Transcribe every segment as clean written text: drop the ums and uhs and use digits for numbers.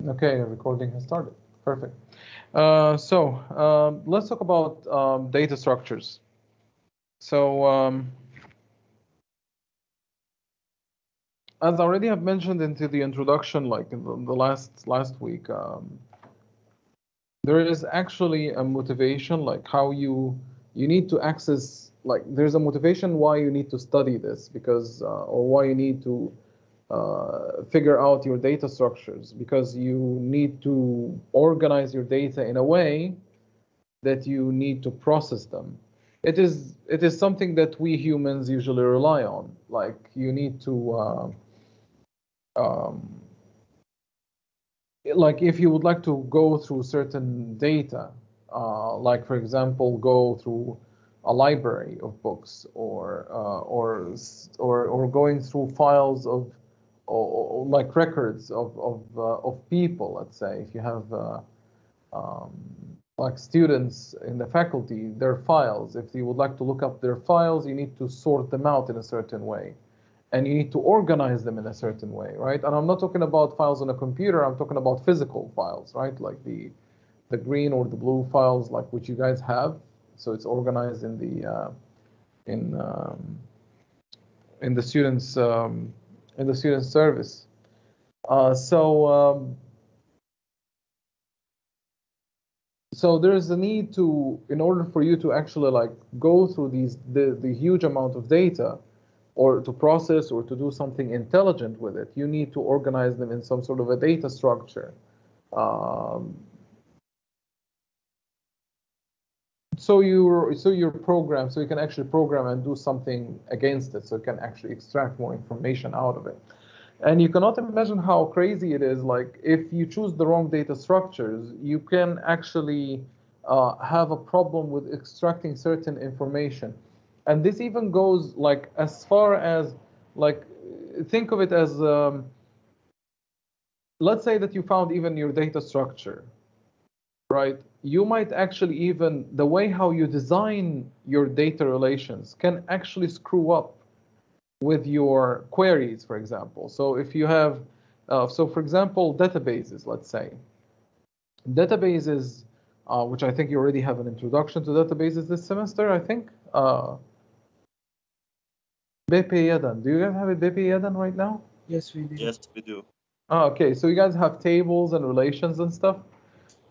Okay, recording has started. Perfect. Let's talk about data structures. So as I already have mentioned into the introduction, like in the last week, there is actually a motivation, like how you need to access, like there's a motivation why you need to study this, because or why you need to figure out your data structures, because you need to organize your data in a way that you need to process them. It is something that we humans usually rely on. Like you need to um, like if you would like to go through certain data, like for example, go through a library of books, or going through files of, or like records of people. Let's say if you have um, like students in the faculty, their files. If you would like to look up their files, you need to sort them out in a certain way, and you need to organize them in a certain way, right? And I'm not talking about files on a computer. I'm talking about physical files, right? Like the green or the blue files, like which you guys have. So it's organized in the in um, in the students in the student service. Uh, so um, so there's a need to, in order for you to actually like go through the huge amount of data, or to process or to do something intelligent with it, you need to organize them in some sort of a data structure. Um, so your program, so you can actually program and do something against it, so you can actually extract more information out of it. And you cannot imagine how crazy it is. Like if you choose the wrong data structures, you can actually have a problem with extracting certain information. And this even goes like as far as, like, think of it as, let's say that you found even your data structure, right? You might actually, even the way how you design your data relations can actually screw up with your queries, for example. So if you have, so for example, databases, let's say. Databases, which I think you already have an introduction to databases this semester, I think. BP Yadan. Do you guys have a BP Yadan right now? Yes, we do. Yes, we do. Oh, okay, so you guys have tables and relations and stuff.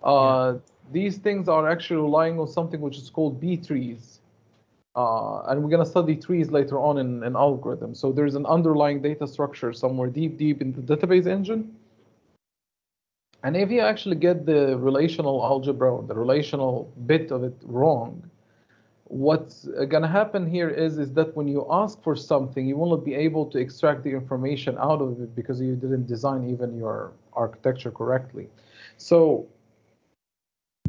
Yeah. These things are actually relying on something which is called B trees. And we're going to study trees later on in algorithms. So there's an underlying data structure somewhere deep in the database engine. And if you actually get the relational algebra, or the relational bit of it wrong, what's going to happen here is that when you ask for something, you won't be able to extract the information out of it because you didn't design even your architecture correctly. So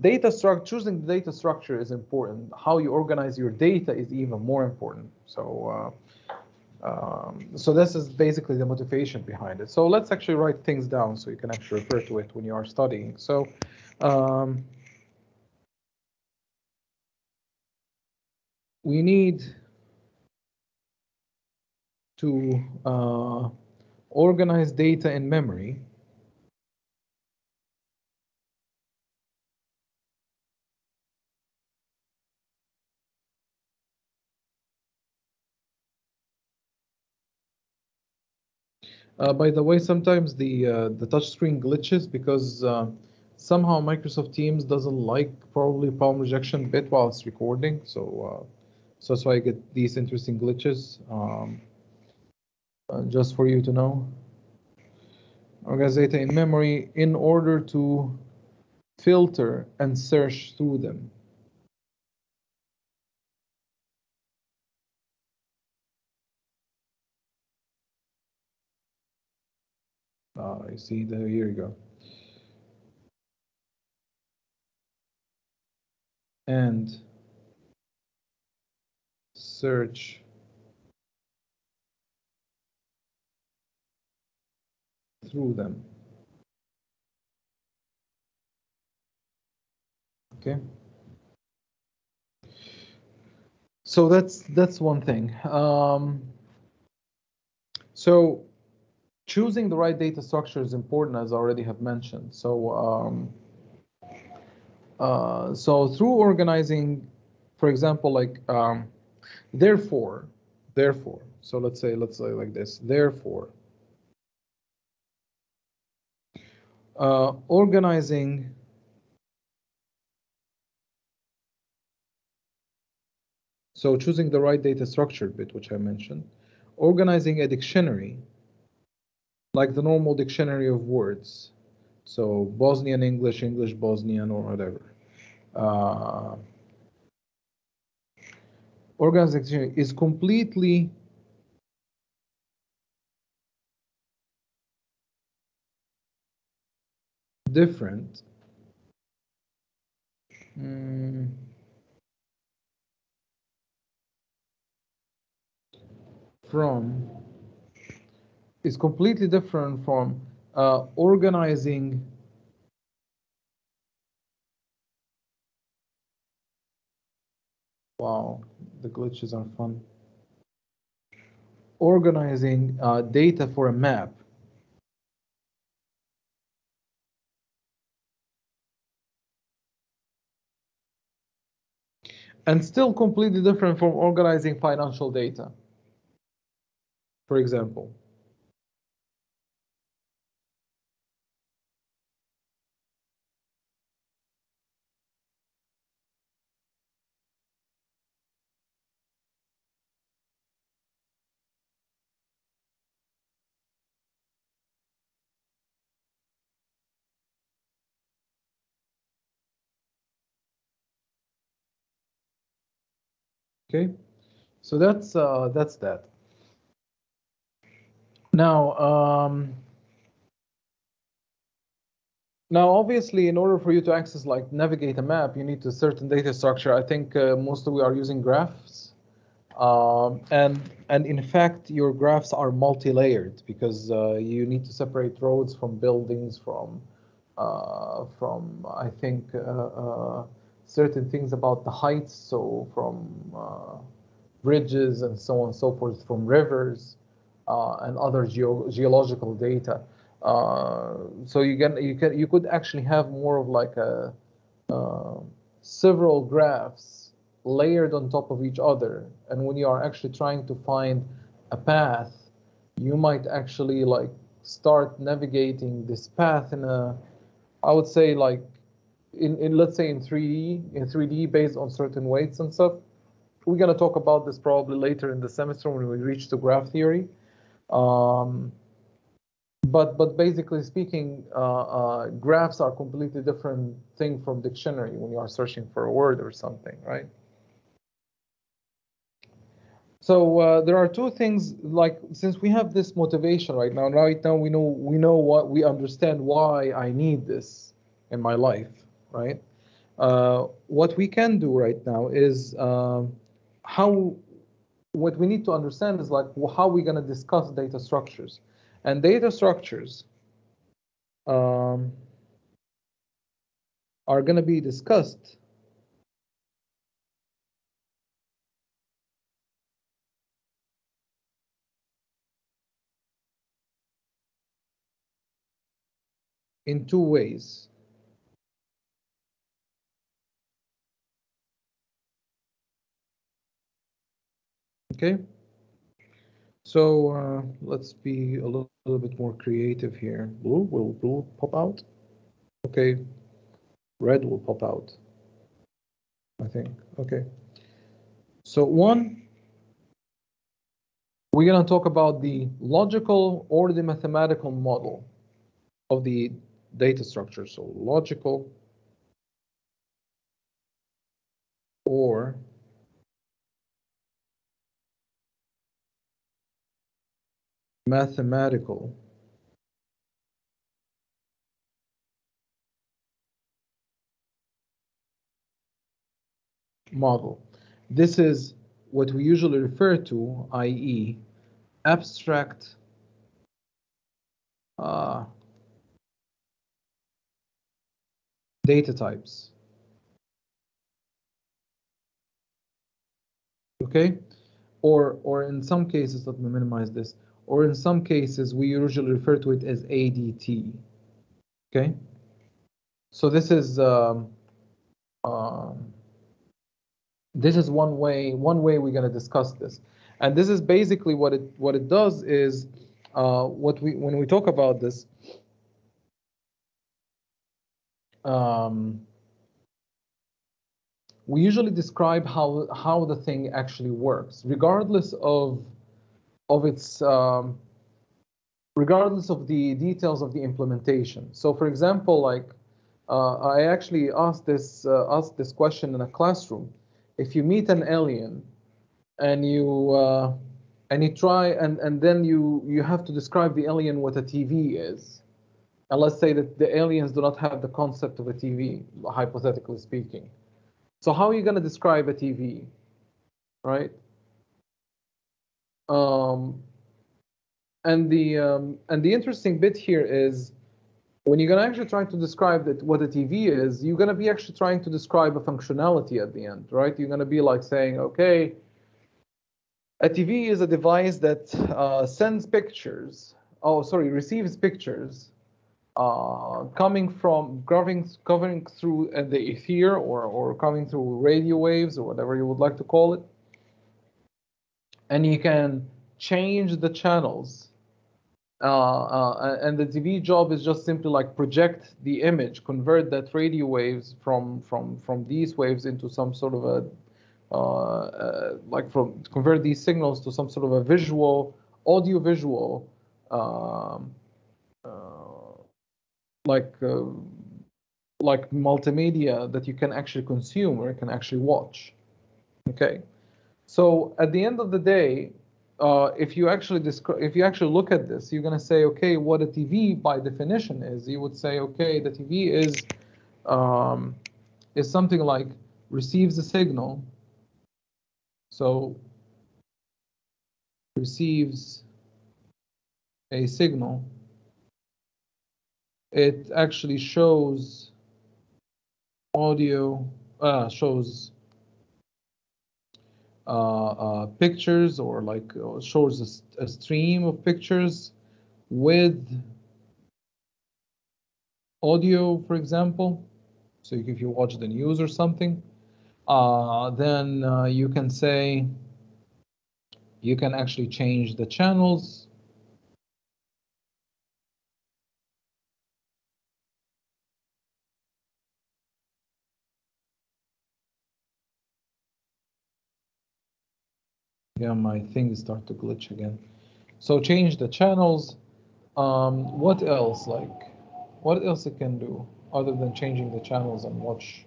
choosing the data structure is important. How you organize your data is even more important. So this is basically the motivation behind it. So let's actually write things down so you can actually refer to it when you are studying. So we need to organize data in memory. By the way, sometimes the touchscreen glitches because somehow Microsoft Teams doesn't like probably palm rejection bit while it's recording. So that's why I get these interesting glitches. Just for you to know, organize data in memory in order to filter and search through them. You see, here you go. And search through them. Okay. So that's one thing. So choosing the right data structure is important, as I already have mentioned. So through organizing, for example, like therefore. So let's say like this. Therefore, organizing so choosing the right data structure bit, which I mentioned, organizing a dictionary like the normal dictionary of words. So Bosnian English, English Bosnian, or whatever. Organizing dictionary is completely different from organizing wow, the glitches are fun. Organizing data for a map. And still completely different from organizing financial data, for example. Okay, so that's that. Now, obviously, in order for you to access, like, navigate a map, you need a certain data structure. I think most of we are using graphs, and in fact, your graphs are multi-layered because you need to separate roads from buildings, from I think certain things about the heights, so from bridges and so on and so forth, from rivers and other geological data. So you could actually have more of like a several graphs layered on top of each other, and when you are actually trying to find a path, you might actually like start navigating this path in a, I would say, like in let's say in 3D based on certain weights and stuff. We're going to talk about this probably later in the semester when we reach the graph theory. But basically speaking, graphs are completely different thing from dictionary when you are searching for a word or something, right? So there are two things, like, since we have this motivation right now we know what we understand why I need this in my life, right? What we can do right now is how what we need to understand is like how we're going to discuss data structures, and data structures are going to be discussed in two ways. Okay, so let's be a little bit more creative here. Blue pop out? Okay, red will pop out, I think. Okay, so one, we're going to talk about the logical or the mathematical model of the data structure. So logical or mathematical model. This is what we usually refer to, i.e., abstract data types. Okay, or in some cases, let me minimize this, or in some cases, we usually refer to it as ADT. Okay? So this is one way we're going to discuss this, and this is basically what it does is when we talk about this, we usually describe how the thing actually works, regardless of its regardless of the details of the implementation. So, for example, like I actually asked this question in a classroom. If you meet an alien and you try and then you have to describe the alien what a TV is, and let's say that the aliens do not have the concept of a TV, hypothetically speaking. So how are you going to describe a TV, right? And the interesting bit here is when you're going to actually try to describe what a TV is, you're going to be actually trying to describe a functionality at the end, right? You're going to be like saying, okay, a TV is a device that sends pictures. Oh, sorry, receives pictures coming through the ether or coming through radio waves or whatever you would like to call it. And you can change the channels. And the TV job is just simply like project the image, convert that radio waves from these waves into some sort of a convert these signals to some sort of a audio visual like multimedia that you can actually consume or you can actually watch. Okay, so at the end of the day, if you actually look at this, you're going to say, okay, what a TV by definition is. You would say, okay, the TV is something like receives a signal. So receives a signal. It actually shows audio, shows pictures, or like shows a stream of pictures with audio, for example. So if you watch the news or something, then you can say, you can actually change the channels. Yeah, my thing start to glitch again. So change the channels. What else? What else it can do other than changing the channels and watch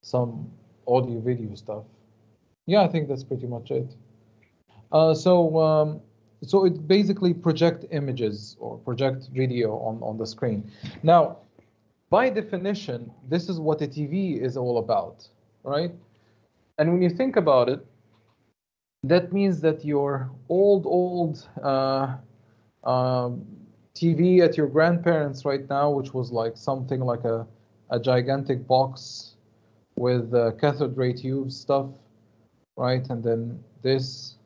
some audio video stuff? Yeah, I think that's pretty much it. So it basically project images or project video on the screen. Now, by definition, this is what a TV is all about, right? And when you think about it, that means that your old TV at your grandparents right now, which was like something like a gigantic box with cathode ray tube stuff, right? And then this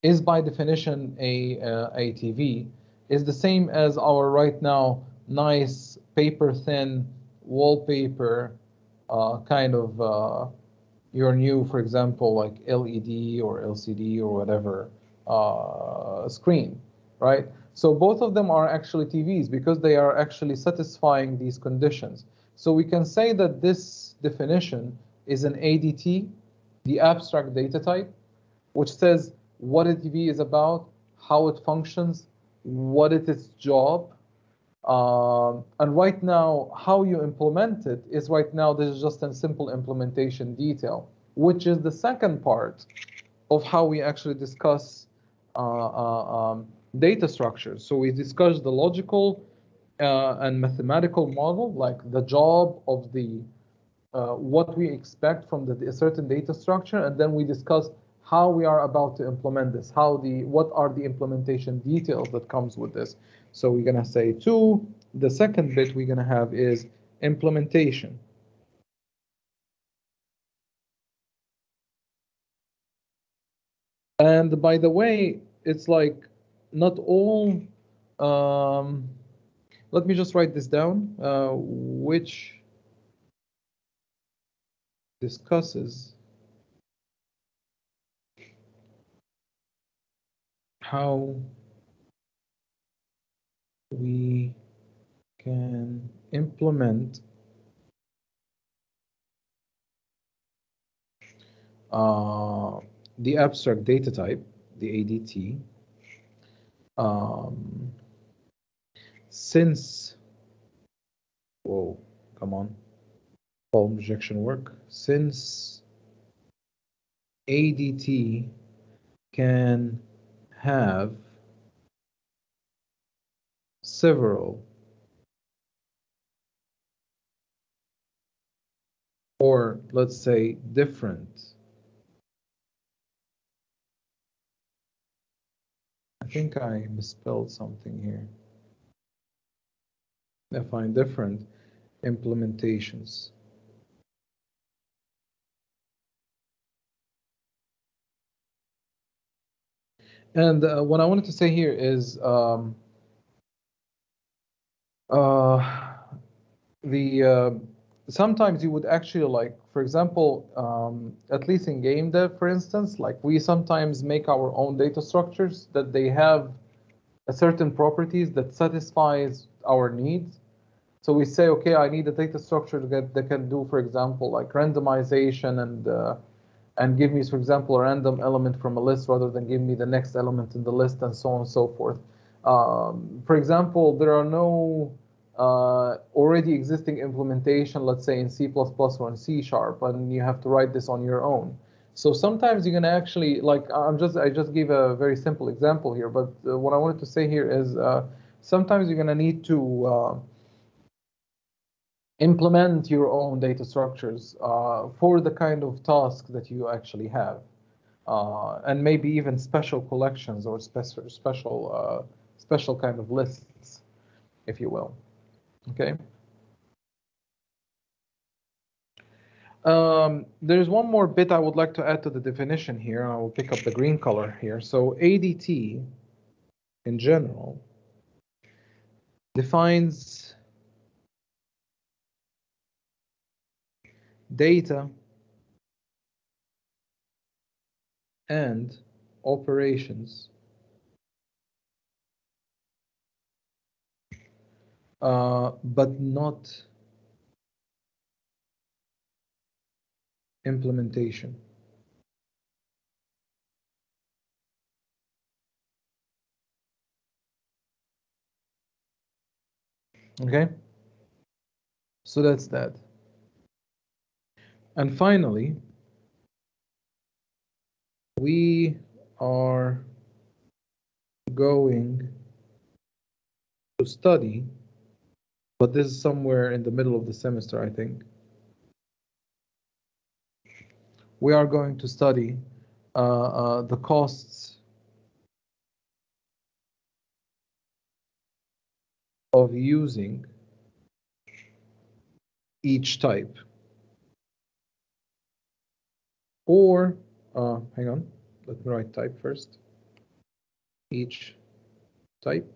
is by definition a TV, is the same as our right now nice paper thin wallpaper kind of your new, for example, like LED or LCD or whatever screen, right? So both of them are actually TVs because they are actually satisfying these conditions. So we can say that this definition is an ADT, the abstract data type, which says what a TV is about, how it functions, what is its job. And right now, how you implement it is right now, this is just a simple implementation detail, which is the second part of how we actually discuss data structures. So we discussed the logical and mathematical model, like the job of the what we expect from the certain data structure, and then we discuss how we are about to implement this, what are the implementation details that comes with this. So we're gonna say the second bit we're gonna have is implementation. And by the way, it's like not all. Let me just write this down, which discusses how we can implement the abstract data type, the ADT, since, whoa, come on, column rejection work, since ADT can have several or let's say different, I think I misspelled something here. I find different implementations. And what I wanted to say here is sometimes you would actually, like, for example, at least in game dev, for instance, like we sometimes make our own data structures that they have a certain properties that satisfies our needs. So we say, okay, I need a data structure that can do, for example, like randomization and give me, for example, a random element from a list rather than give me the next element in the list and so on and so forth. For example, there are no already existing implementation, let's say in C++ or in C#, and you have to write this on your own. So sometimes you're going to actually, like, I just gave a very simple example here, but what I wanted to say here is sometimes you're going to need to implement your own data structures for the kind of task that you actually have, and maybe even special collections or special kind of lists, if you will. Okay. There's one more bit I would like to add to the definition here. I will pick up the green color here. So ADT, in general, defines data and operations but not implementation. Okay, so that's that. And finally, we are going to study, but this is somewhere in the middle of the semester, I think. We are going to study the costs of using each type. Or, hang on, let me write type first. Each type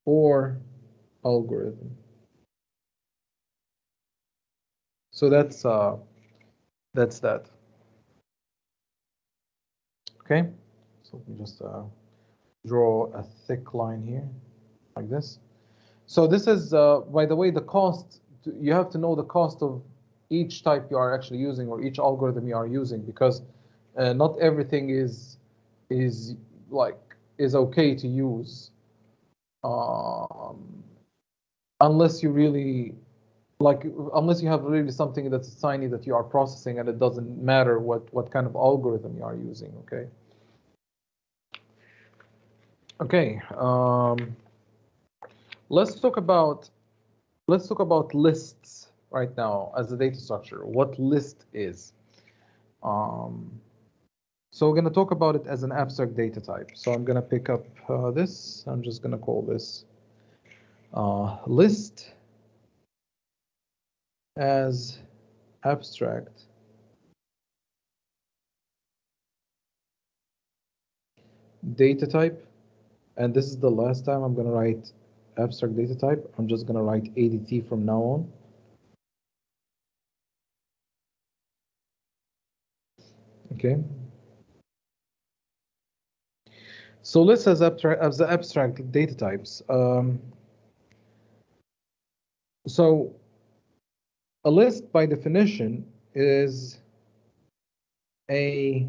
or algorithm. So that's that. Okay, so let me just draw a thick line here, like this. So this is, by the way, the cost. You have to know the cost of each type you are actually using or each algorithm you are using, because not everything is okay to use unless you really unless you have really something that's tiny that you are processing, and it doesn't matter what kind of algorithm you are using. Okay. Okay. Let's talk about lists right now as a data structure. What list is? So we're going to talk about it as an abstract data type. So I'm going to pick up this. I'm just going to call this list as abstract data type, and this is the last time I'm going to write abstract data type. I'm just going to write ADT from now on. Okay. So lists as abstract data types. So a list by definition is a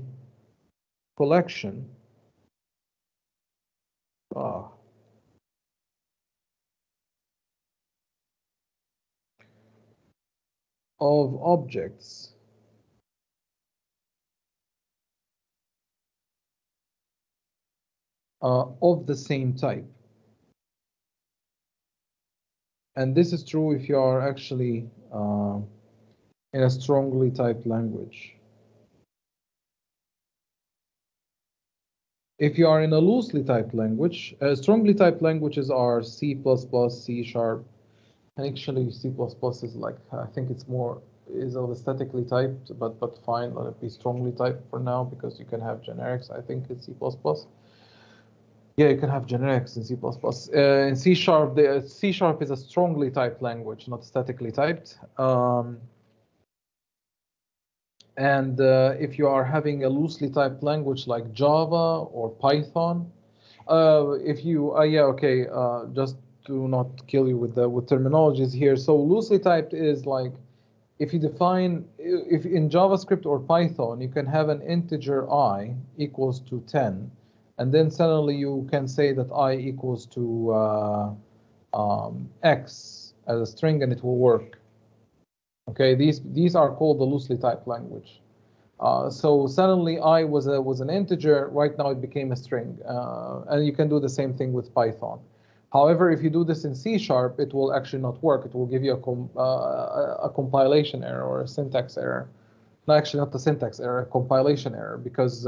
collection of objects of the same type. And this is true if you are actually in a strongly typed language. If you are in a loosely typed language, strongly typed languages are C++, C#, and actually C++ is like, I think it's more, is statically typed, but fine, let it be strongly typed for now because you can have generics, I think, in C++. Yeah, you can have generics in C++. In C#, C# is a strongly typed language, not statically typed. And if you are having a loosely typed language like Java or Python, just to not kill you with terminologies here. So loosely typed is like, if you define, if in JavaScript or Python, you can have an integer I equals to 10, and then suddenly you can say that I equals to X as a string, and it will work. Okay, these are called the loosely typed language. So suddenly I was an integer. Right now it became a string, and you can do the same thing with Python. However, if you do this in C#, it will actually not work. It will give you a compilation error or a syntax error. No, actually not the syntax error, a compilation error, because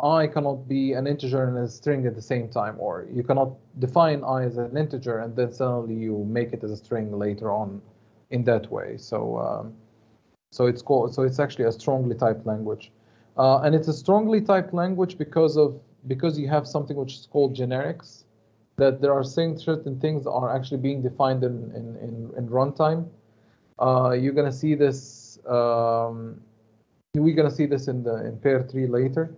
I cannot be an integer and a string at the same time, or you cannot define I as an integer and then suddenly you make it as a string later on in that way. So it's actually a strongly typed language, and it's a strongly typed language because you have something which is called generics, that there are certain things are actually being defined in runtime. You're gonna see this. We're gonna see this in pair 3 later.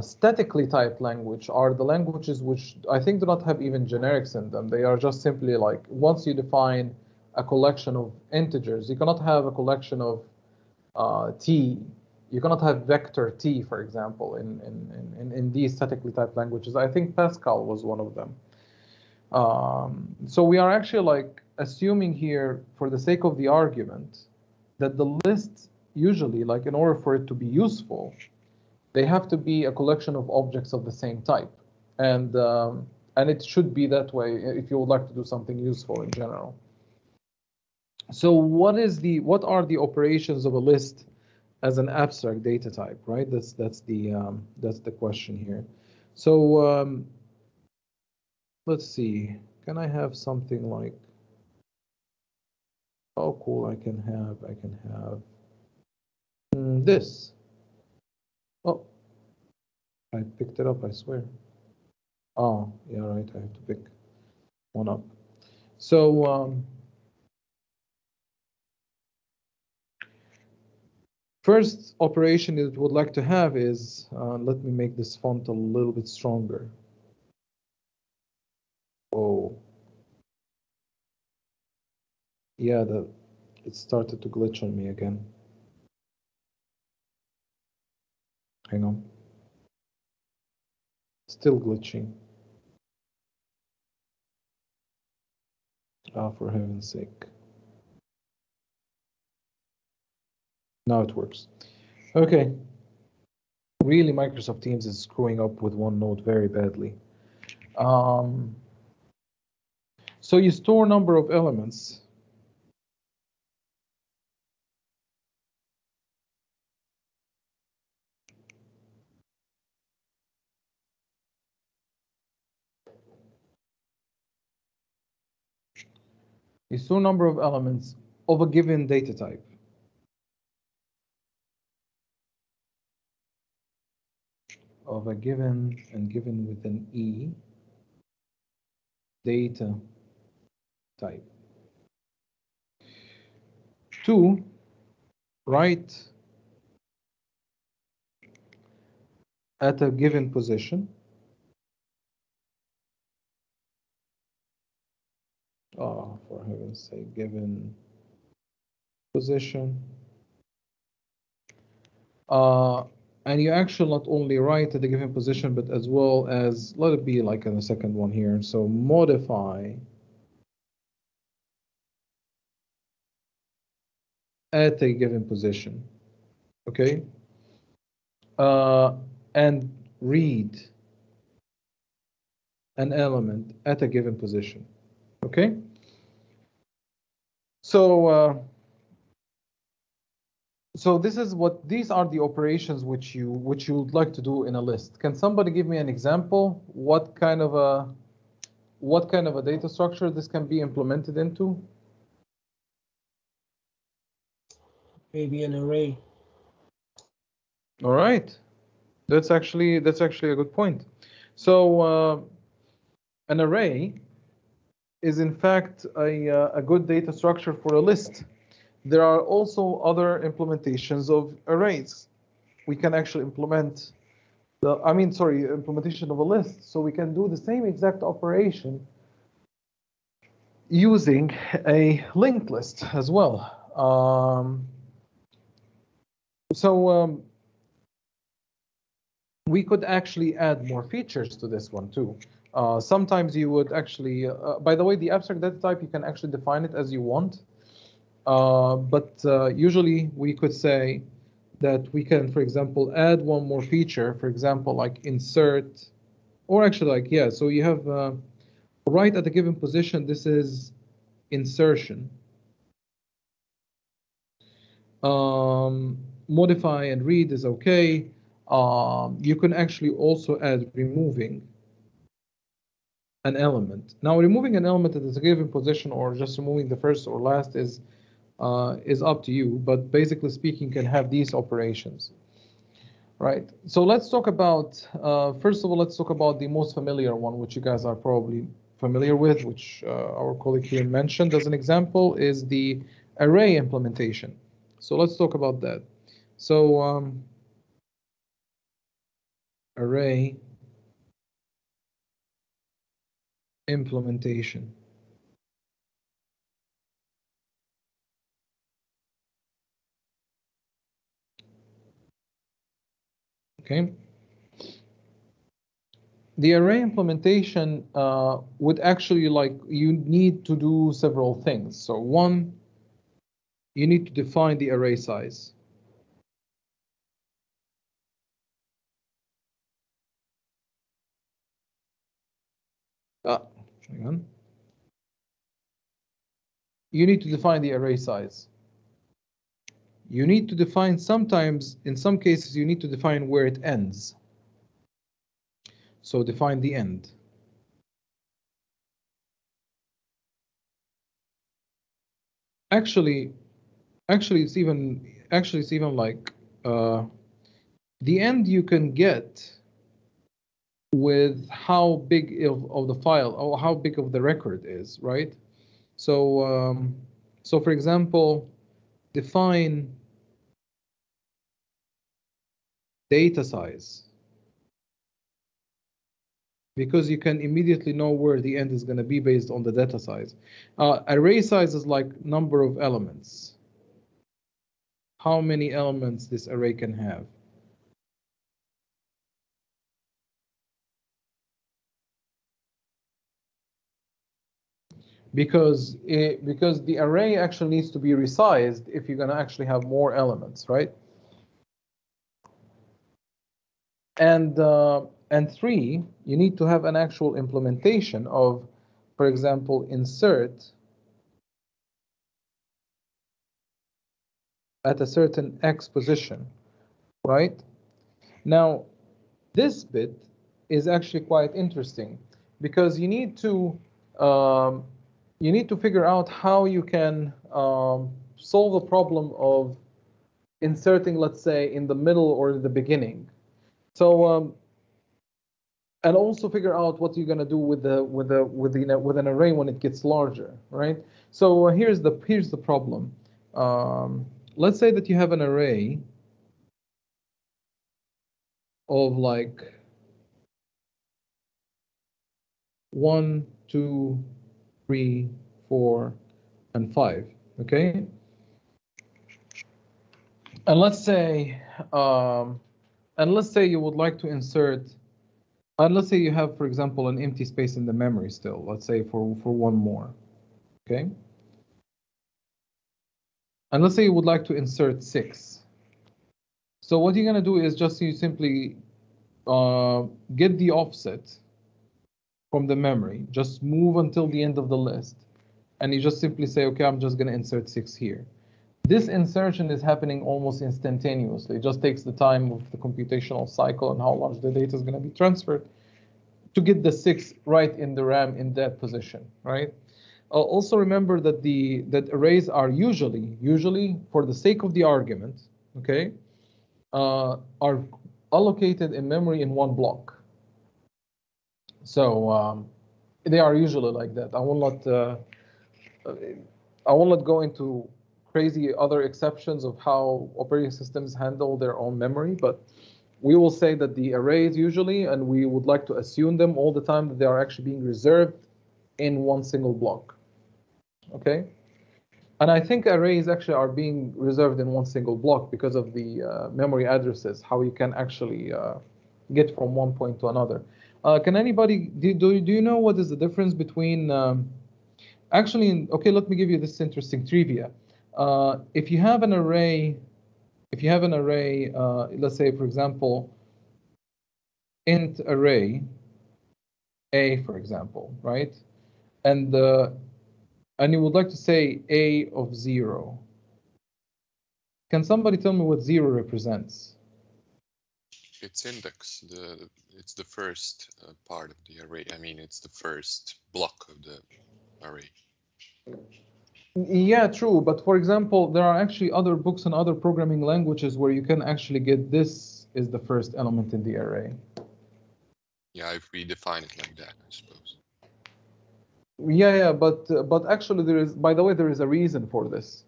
Statically typed language are the languages which I think do not have even generics in them. They are just simply like, once you define a collection of integers, you cannot have a collection of t. You cannot have vector t, for example, in these statically typed languages. I think Pascal was one of them. So we are actually like assuming here, for the sake of the argument, that the list usually, like in order for it to be useful, they have to be a collection of objects of the same type, and it should be that way if you would like to do something useful in general. So what are the operations of a list as an abstract data type, right? That's the question here. So let's see. Can I have something like? Oh, cool! I can have this. Oh, I picked it up. I swear. Oh, yeah, right. I have to pick one up. So first operation it would like to have is, let me make this font a little bit stronger. Oh, yeah, it started to glitch on me again. Hang on. Still glitching. Ah, for heaven's sake. Now it works. Okay. Really, Microsoft Teams is screwing up with OneNote very badly. So you store number of elements. You store number of elements of a given data type. of a given and given with an E data type. 2, write at a given position. Oh, for heaven's sake, given position. And you actually not only write at a given position, but as well as, let it be like in the second one here. So modify at a given position. Okay. And read an element at a given position. Okay. So these are the operations which you would like to do in a list. Can somebody give me an example? What kind of a data structure this can be implemented into? Maybe an array. All right, that's actually a good point. So an array is in fact a good data structure for a list. There are also other implementations of arrays. We can actually implement implementation of a list. So we can do the same exact operation using a linked list as well. We could actually add more features to this one too. Sometimes you would actually, by the way, the abstract data type, you can actually define it as you want. But usually we could say that we can, for example, add one more feature, for example, like insert, or actually like, yeah, so you have right at a given position, this is insertion. Modify and read is okay. You can actually also add removing an element. Now, removing an element at a given position or just removing the first or last is up to you, but basically speaking, can have these operations. Right. So let's talk about, first of all, let's talk about the most familiar one, which you guys are probably familiar with, which our colleague here mentioned as an example, is the array implementation. So let's talk about that. So array implementation. Okay. The array implementation would actually you need to do several things. So one, you need to define the array size. Hang on. You need to define the array size. You need to define sometimes, in some cases, you need to define where it ends. So define the end. Actually, it's even like the end you can get with how big of the file or how big of the record is, right? So so for example, define data size, because you can immediately know where the end is going to be based on the data size. Array size is like number of elements. How many elements this array can have. Because the array actually needs to be resized if you're going to actually have more elements, right? And three, you need to have an actual implementation of, for example, insert at a certain X position, right? Now, this bit is actually quite interesting because you need to figure out how you can solve the problem of inserting, let's say, in the middle or the beginning. So and also figure out what you're going to do with an array when it gets larger, right? So here's the problem. Let's say that you have an array of like 1, 2, 3, 4, and 5. Okay. And let's say you would like to insert. And let's say you have, for example, an empty space in the memory still. Let's say for one more. Okay. And let's say you would like to insert 6. So what you're going to do is just you simply get the offset from the memory, just move until the end of the list, and you just simply say, okay, I'm just going to insert 6 here. This insertion is happening almost instantaneously. It just takes the time of the computational cycle and how large the data is going to be transferred to get the 6 right in the RAM in that position, right? Also remember that that arrays are usually for the sake of the argument, okay, are allocated in memory in one block. So they are usually like that. I will not go into crazy other exceptions of how operating systems handle their own memory, but we will say that the arrays usually, and we would like to assume them all the time, that they are actually being reserved in one single block. Okay? And I think arrays actually are being reserved in one single block because of the memory addresses, how you can actually get from one point to another. Can anybody, do you know what is the difference between, actually, okay, let me give you this interesting trivia. If you have an array, let's say, for example, int array A, for example, right? And you would like to say A of 0. Can somebody tell me what 0 represents? It's index. It's the first part of the array. I mean, it's the first block of the array. Yeah, true. But for example, there are actually other books and other programming languages where you can actually get this is the first element in the array. Yeah, if we define it like that, I suppose. Yeah, but actually there is, by the way, there is a reason for this.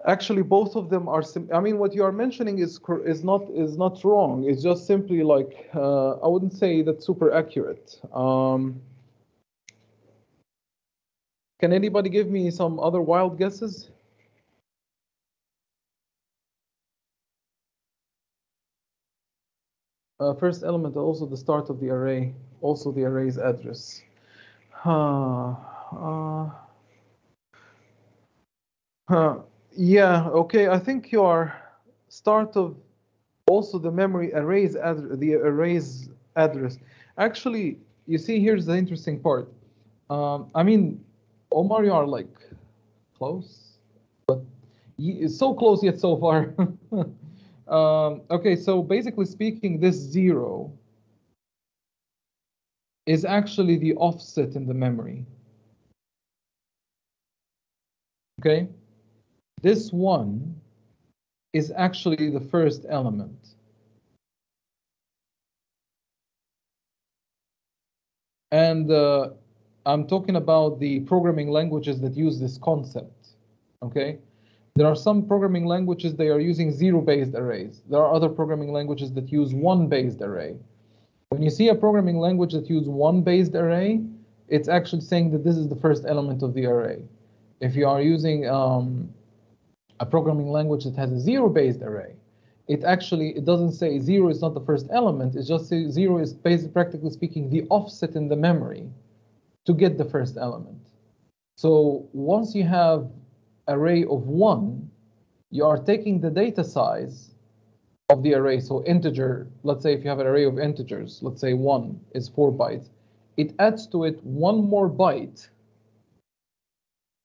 Actually, both of them are. I mean, what you are mentioning is not wrong. It's just simply like I wouldn't say that's super accurate. Can anybody give me some other wild guesses? First element, also the start of the array, also the array's address. Yeah, okay, I think your start of also the memory array's address. Actually, you see, here's the interesting part. I mean, Omar, you are like close, but so close yet so far. Okay, so basically speaking, this 0 is actually the offset in the memory. Okay, this 1 is actually the first element. And I'm talking about the programming languages that use this concept. Okay, there are some programming languages they are using 0-based arrays. There are other programming languages that use 1-based array. When you see a programming language that uses 1-based array, it's actually saying that this is the first element of the array. If you are using a programming language that has a 0-based array, it doesn't say 0 is not the first element. It just says 0 is practically speaking the offset in the memory to get the first element. So once you have array of 1, you are taking the data size of the array. So integer, let's say if you have an array of integers, let's say 1 is 4 bytes, it adds to it 1 more byte.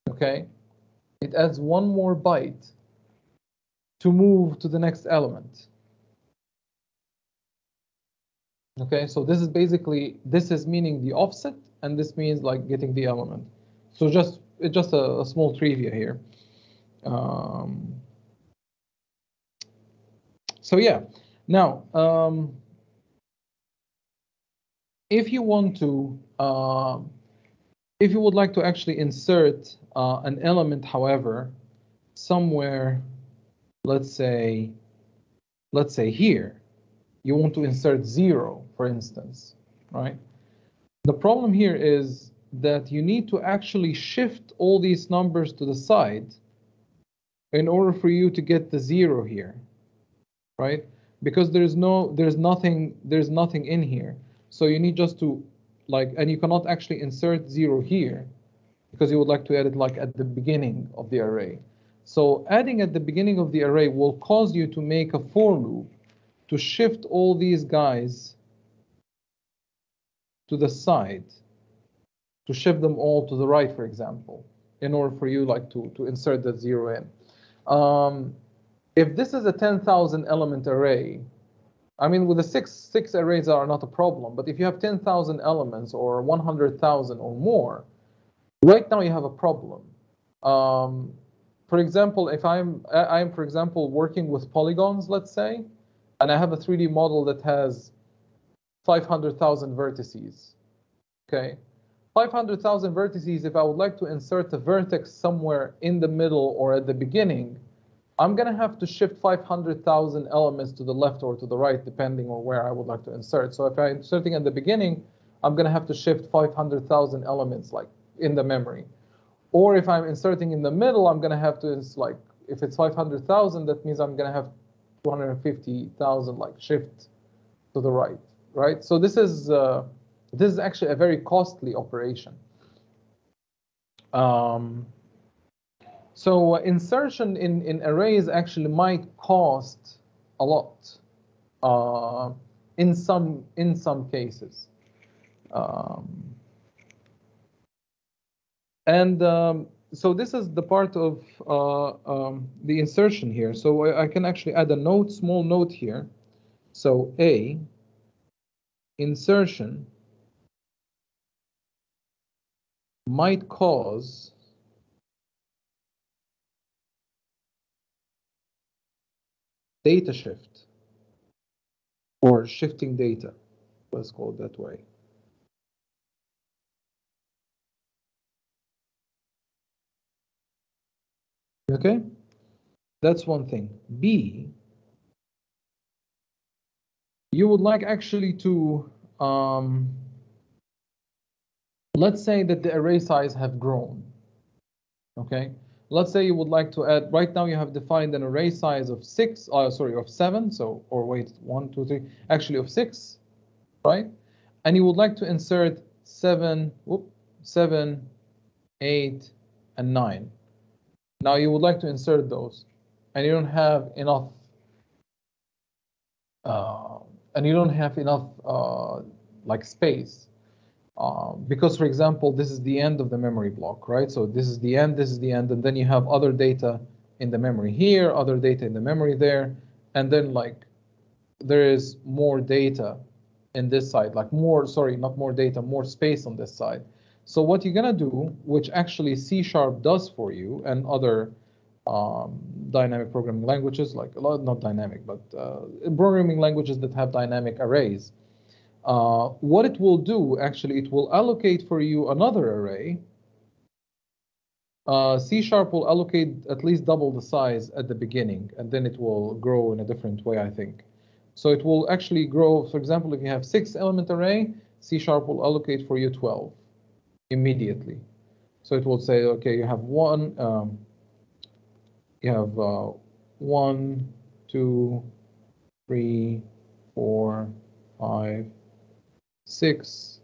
Okay, it adds 1 more byte to move to the next element. Okay, so this is basically, this is meaning the offset, and this means like getting the element. So it's just a small trivia here. So yeah, now if you want to, if you would like to actually insert an element, however, somewhere, let's say here, you want to insert 0, for instance, right? The problem here is that you need to actually shift all these numbers to the side in order for you to get the 0 here, right? Because there's nothing in here. So you need just to and you cannot actually insert 0 here because you would like to add it like at the beginning of the array. So adding at the beginning of the array will cause you to make a for loop to shift all these guys to the side, to shift them all to the right, for example, in order for you to insert that 0 in. If this is a 10,000 element array, I mean, with the six arrays are not a problem, but if you have 10,000 elements or 100,000 or more, right now you have a problem. For example, if I'm for example working with polygons, let's say, and I have a 3D model that has 500,000 vertices. Okay, 500,000 vertices. If I would like to insert a vertex somewhere in the middle or at the beginning, I'm going to have to shift 500,000 elements to the left or to the right, depending on where I would like to insert. So if I'm inserting at the beginning, I'm going to have to shift 500,000 elements like in the memory. Or if I'm inserting in the middle, I'm going to have to, if it's 500,000, that means I'm going to have 250,000 shift to the right, right? So this is actually a very costly operation. So insertion in arrays actually might cost a lot in some cases. So this is the part of the insertion here. So I can actually add a small note here. So insertion might cause data shift or shifting data, let's call it that way. Okay, that's one thing. B, you would like actually to, let's say that the array size have grown. Okay, let's say you would like to add, right now you have defined an array size of 7, so, or wait, 1, 2, 3, actually of 6, right? And you would like to insert 7, 8, and 9. Now you would like to insert those, and you don't have enough, space. Because, for example, this is the end of the memory block, right? So this is the end, and then you have other data in the memory here, other data in the memory there, and then there is more data in this side, more space on this side. So what you're gonna do, which actually C# does for you, and other dynamic programming languages, not dynamic, but programming languages that have dynamic arrays, what it will do, actually, it will allocate for you another array. C# will allocate at least double the size at the beginning, and then it will grow in a different way, I think. So it will actually grow. For example, if you have 6-element array, C# will allocate for you 12 immediately. So it will say, okay, you have 1, 2, 3, 4, 5, 6,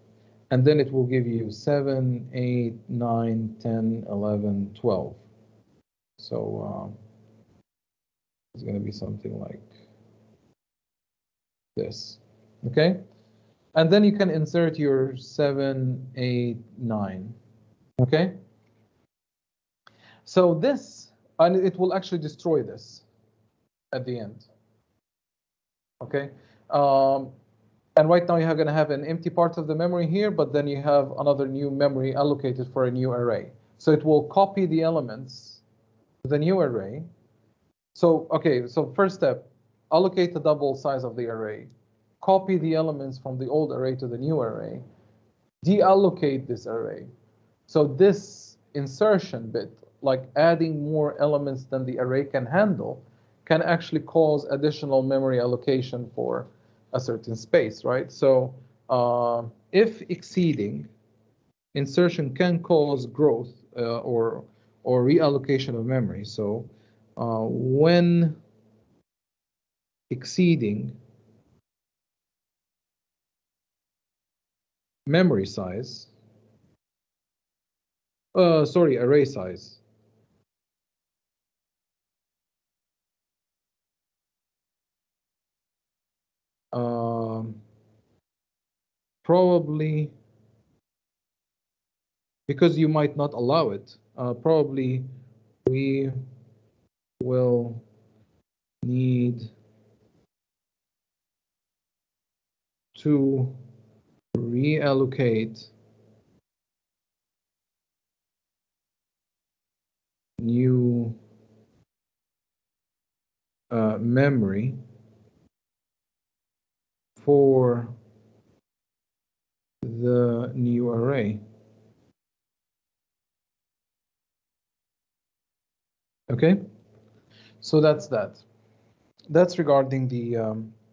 and then it will give you 7, 8, 9, 10, 11, 12. So it's going to be something like this, okay? And then you can insert your 7, 8, 9, okay? So this, and it will actually destroy this at the end, okay? And right now you're going to have an empty part of the memory here, but then you have another new memory allocated for a new array. So it will copy the elements to the new array. So, okay, so first step, allocate the double size of the array. copy the elements from the old array to the new array, deallocate this array. So this insertion bit, like adding more elements than the array can handle, can actually cause additional memory allocation for a certain space, right? So if exceeding, insertion can cause growth or reallocation of memory. So when exceeding memory size, array size, probably, because you might not allow it, probably we will need to reallocate new memory for the new array. Okay, so that's that. That's regarding the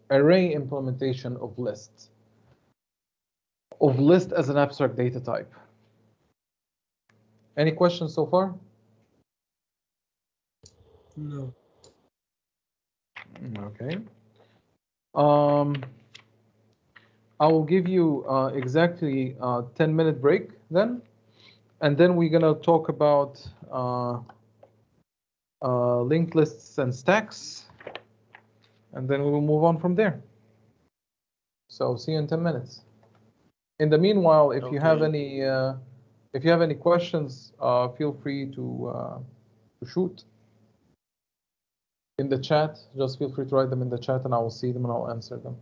array implementation of list as an abstract data type. Any questions so far? No. Okay. I will give you exactly 10-minute break then, and then we're gonna talk about linked lists and stacks, and then we will move on from there. So see you in 10 minutes. In the meanwhile, if you have any questions, feel free to shoot in the chat. Just feel free to write them in the chat, and I will see them and I'll answer them.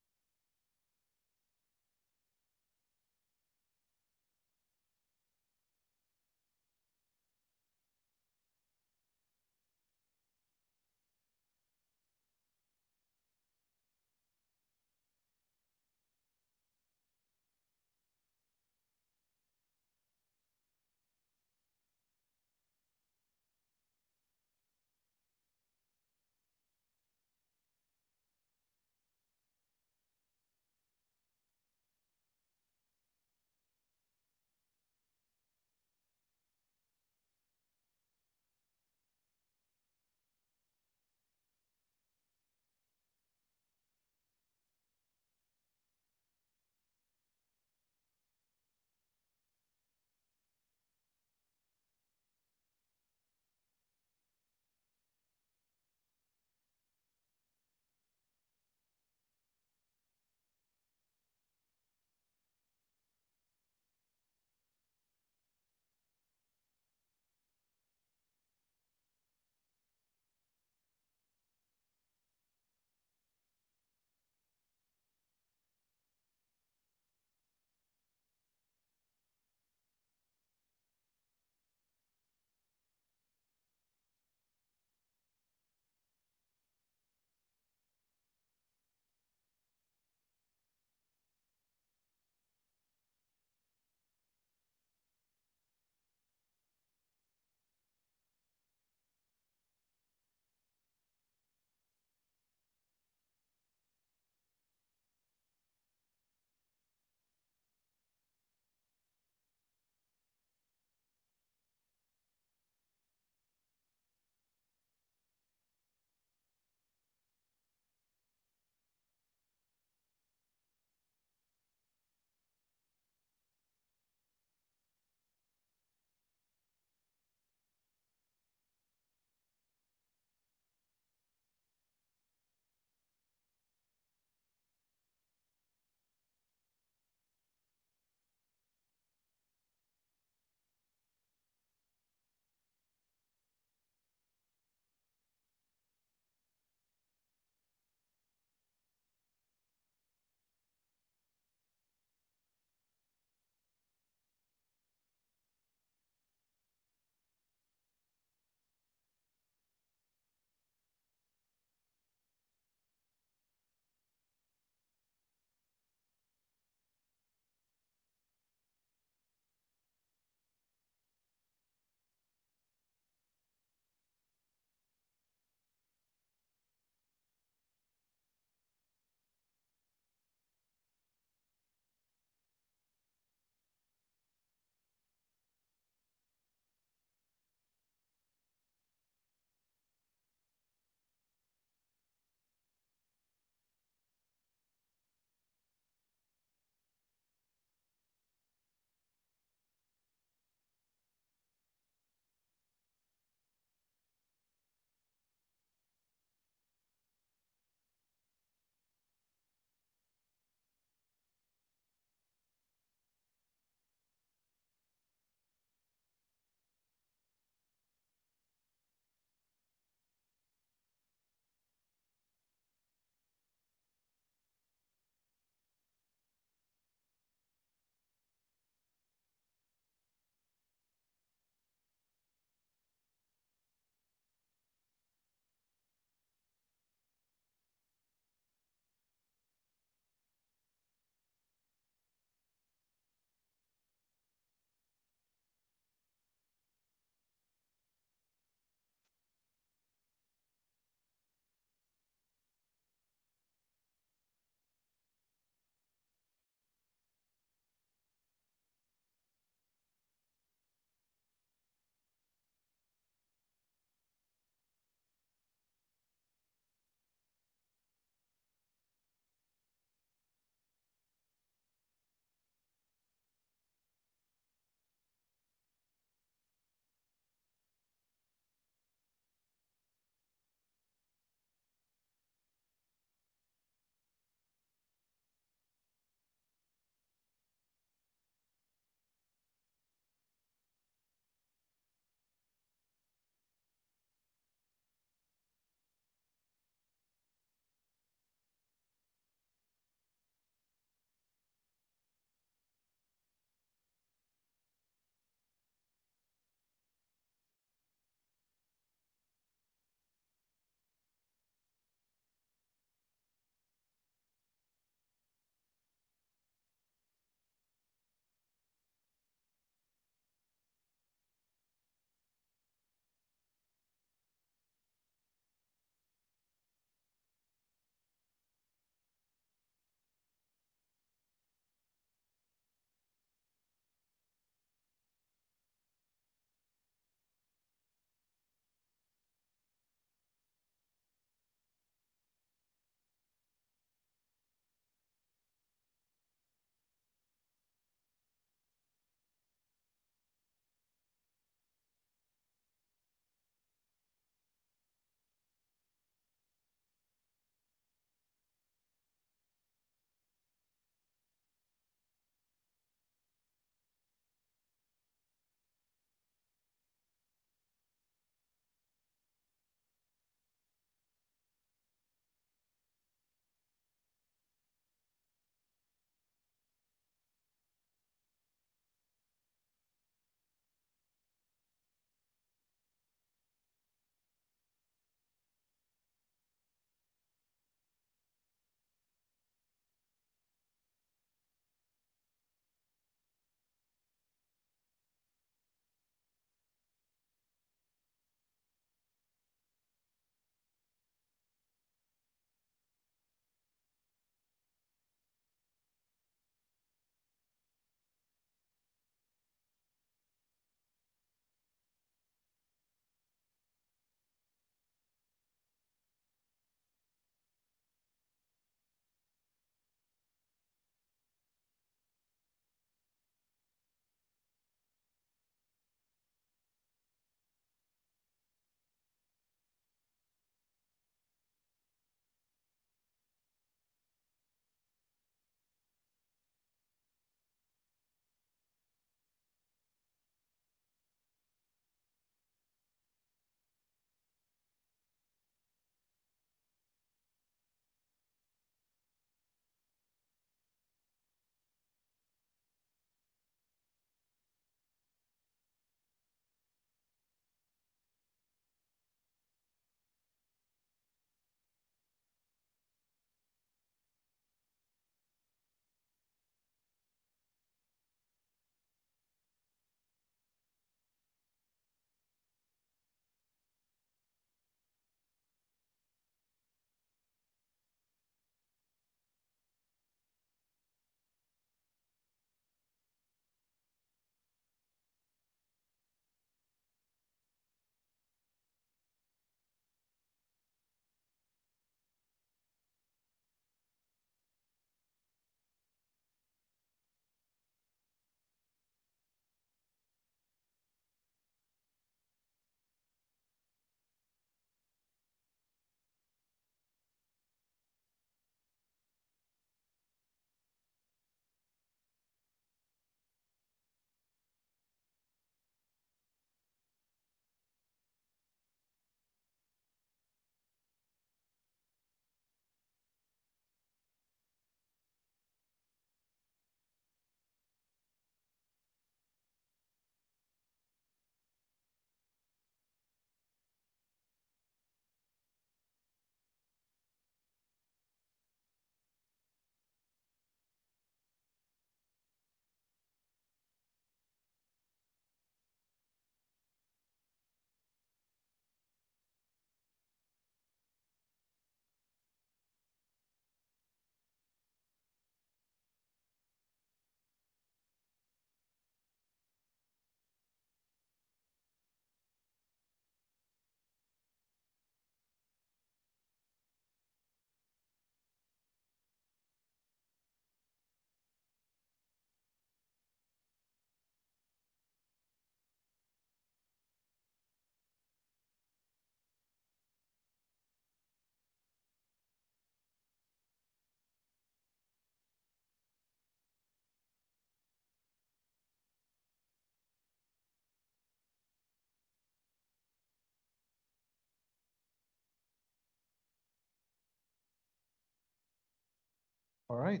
All right.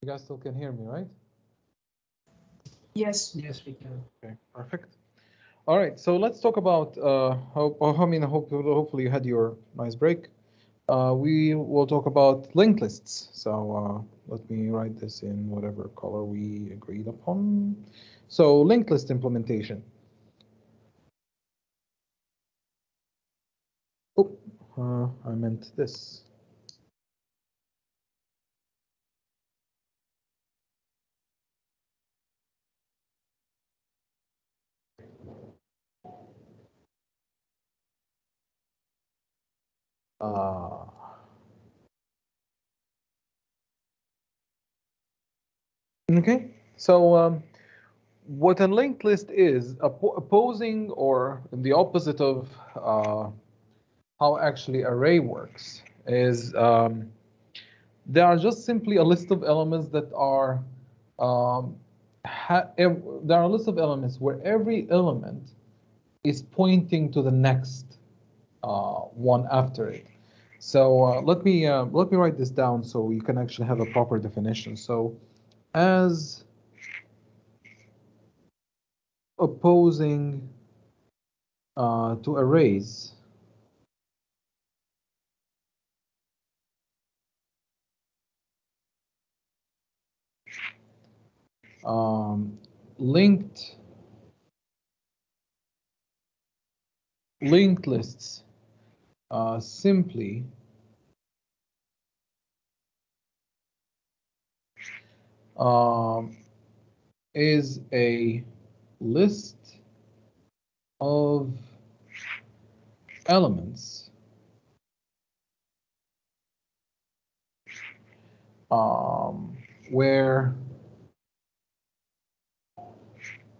You guys still can hear me, right? Yes, yes, we can. Okay, perfect. All right, so let's talk about hopefully you had your nice break. We will talk about linked lists. So let me write this in whatever color we agreed upon. So linked list implementation. Oh, I meant this. Okay, so what a linked list is, opposing or the opposite of how actually array works, is they are just simply a list of elements that are there are a list of elements where every element is pointing to the next one after it. So let me write this down so you can actually have a proper definition. So as opposing to arrays, linked lists simply is a list of elements where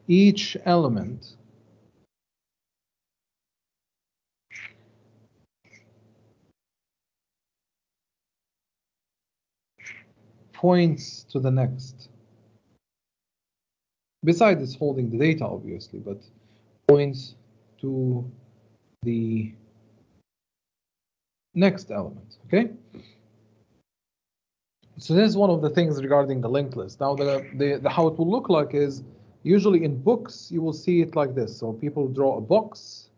each element points to the next. Besides it's holding the data, obviously, but points to the next element, okay? So this is one of the things regarding the linked list. Now, the how it will look like is usually in books, you will see it like this. So people draw a box,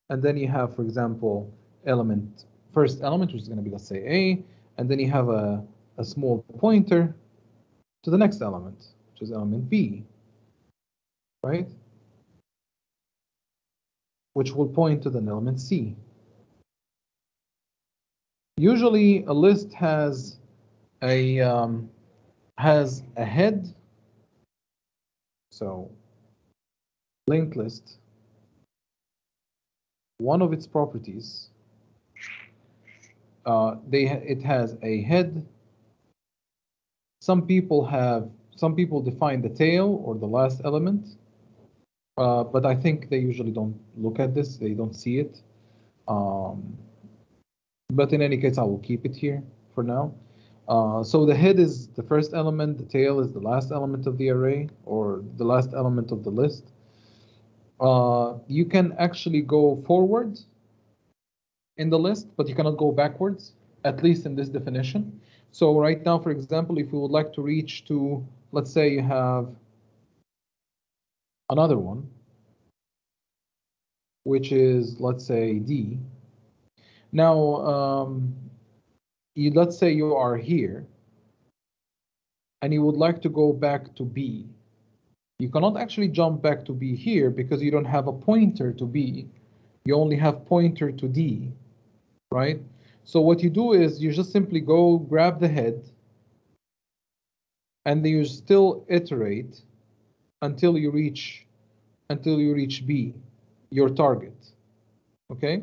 and then you have, for example, first element, which is going to be, let's say, A, and then you have a small pointer to the next element, which is element B, right? Which will point to the element C. Usually, a list has a head. So linked list, one of its properties, it has a head. Some people define the tail or the last element, but I think they usually don't look at this. They don't see it. But in any case, I will keep it here for now. So the head is the first element, the tail is the last element of the array or the last element of the list. You can actually go forward in the list, but you cannot go backwards, at least in this definition. So right now, for example, if we would like to reach to, let's say you have another one, which is, let's say, D. Now, let's say you are here, and you would like to go back to B. You cannot actually jump back to B here because you don't have a pointer to B. You only have pointer to D, right? So what you do is you just simply go grab the head, and then you still iterate until you reach B, your target. Okay?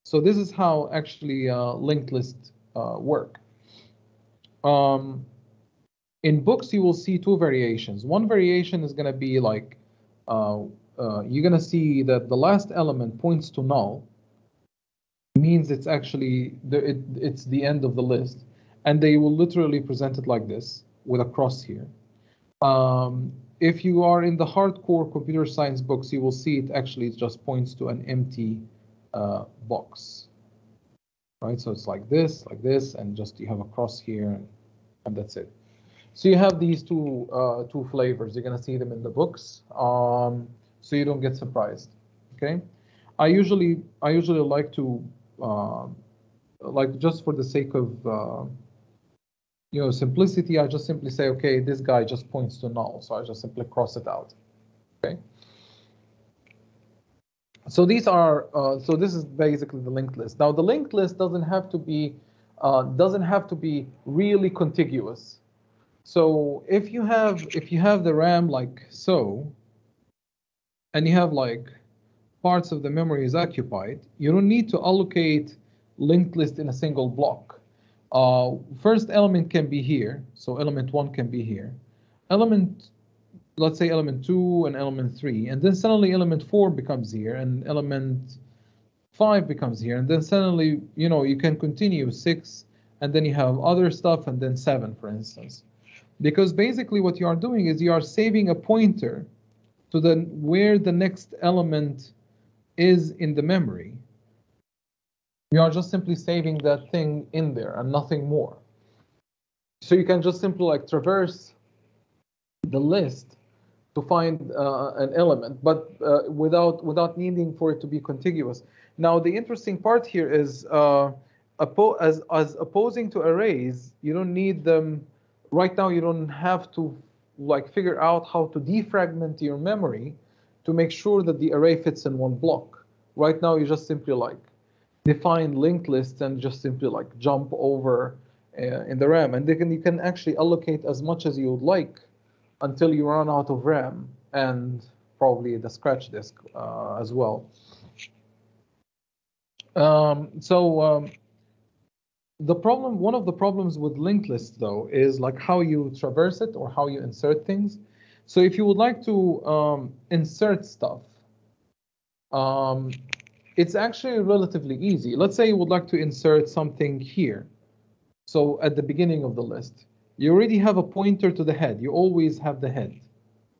So this is how actually linked lists work. In books, you will see two variations. One variation is going to be like, you're going to see that the last element points to null, means it's actually, it's the end of the list. And they will literally present it like this, with a cross here. If you are in the hardcore computer science books, you will see it actually just points to an empty box. right? So it's like this, and just you have a cross here, and that's it. So you have these two flavors. You're gonna see them in the books, so you don't get surprised. Okay, I usually like to like, just for the sake of simplicity, I just simply say, okay, this guy just points to null, so I just simply cross it out. Okay. So these are so this is basically the linked list. Now the linked list doesn't have to be really contiguous. So if you have the RAM like so, and you have like parts of the memory is occupied, you don't need to allocate linked list in a single block. First element can be here, so element 1 can be here. Let's say element 2 and element 3, and then suddenly element 4 becomes here, and element 5 becomes here, and then suddenly, you can continue 6, and then you have other stuff, and then 7, for instance. Because basically what you are doing is you are saving a pointer to where the next element is in the memory. You are just simply saving that thing in there and nothing more. So you can just simply like traverse the list to find an element, but without needing for it to be contiguous. Now the interesting part here is as opposing to arrays, you don't need them right now. You don't have to like figure out how to defragment your memory to make sure that the array fits in one block. Right now you just simply like define linked lists and just simply like jump over in the RAM, and then you can actually allocate as much as you would like until you run out of RAM and probably the scratch disk as well. One of the problems with linked lists though is like how you traverse it or how you insert things. So if you would like to insert stuff, it's actually relatively easy. Let's say you would like to insert something here. So at the beginning of the list, you already have a pointer to the head. You always have the head,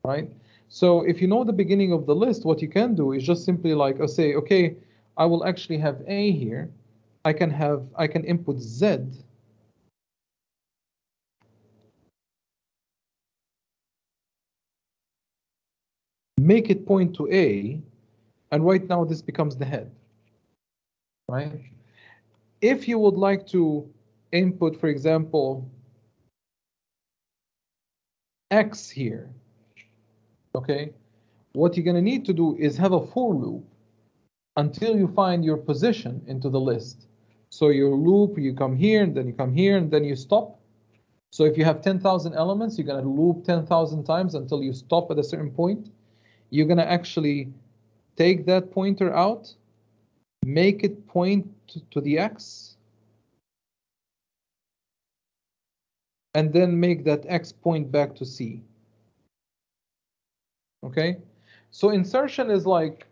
right? So if you know the beginning of the list, what you can do is just simply like say, okay, I will actually have A here. I can input Z. Make it point to A, and right now this becomes the head, right? If you would like to input, for example, X here, okay, what you're gonna need to do is have a for loop until you find your position into the list. So your loop, you come here, and then you come here, and then you stop. So if you have 10,000 elements, you're gonna loop 10,000 times until you stop at a certain point. You're gonna actually take that pointer out, make it point to the X, and then make that X point back to C. Okay, so insertion is like,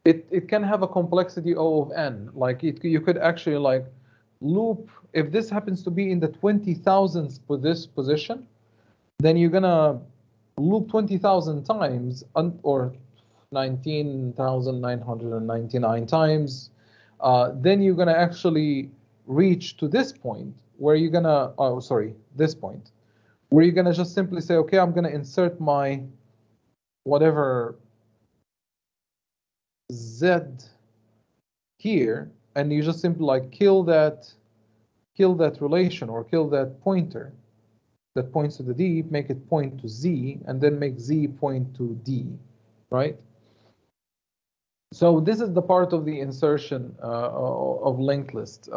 it can have a complexity O of n. Like you could actually like loop, if this happens to be in the 20,000th for this position, then you're gonna loop 20,000 times, or 19,999 times. Then you're gonna actually reach to this point where you're gonna, this point, where you're gonna just simply say, okay, I'm gonna insert my whatever Z here, and you just simply like kill that relation or kill that pointer that points to the D, make it point to Z, and then make Z point to D, right? So this is the part of the insertion of linked list.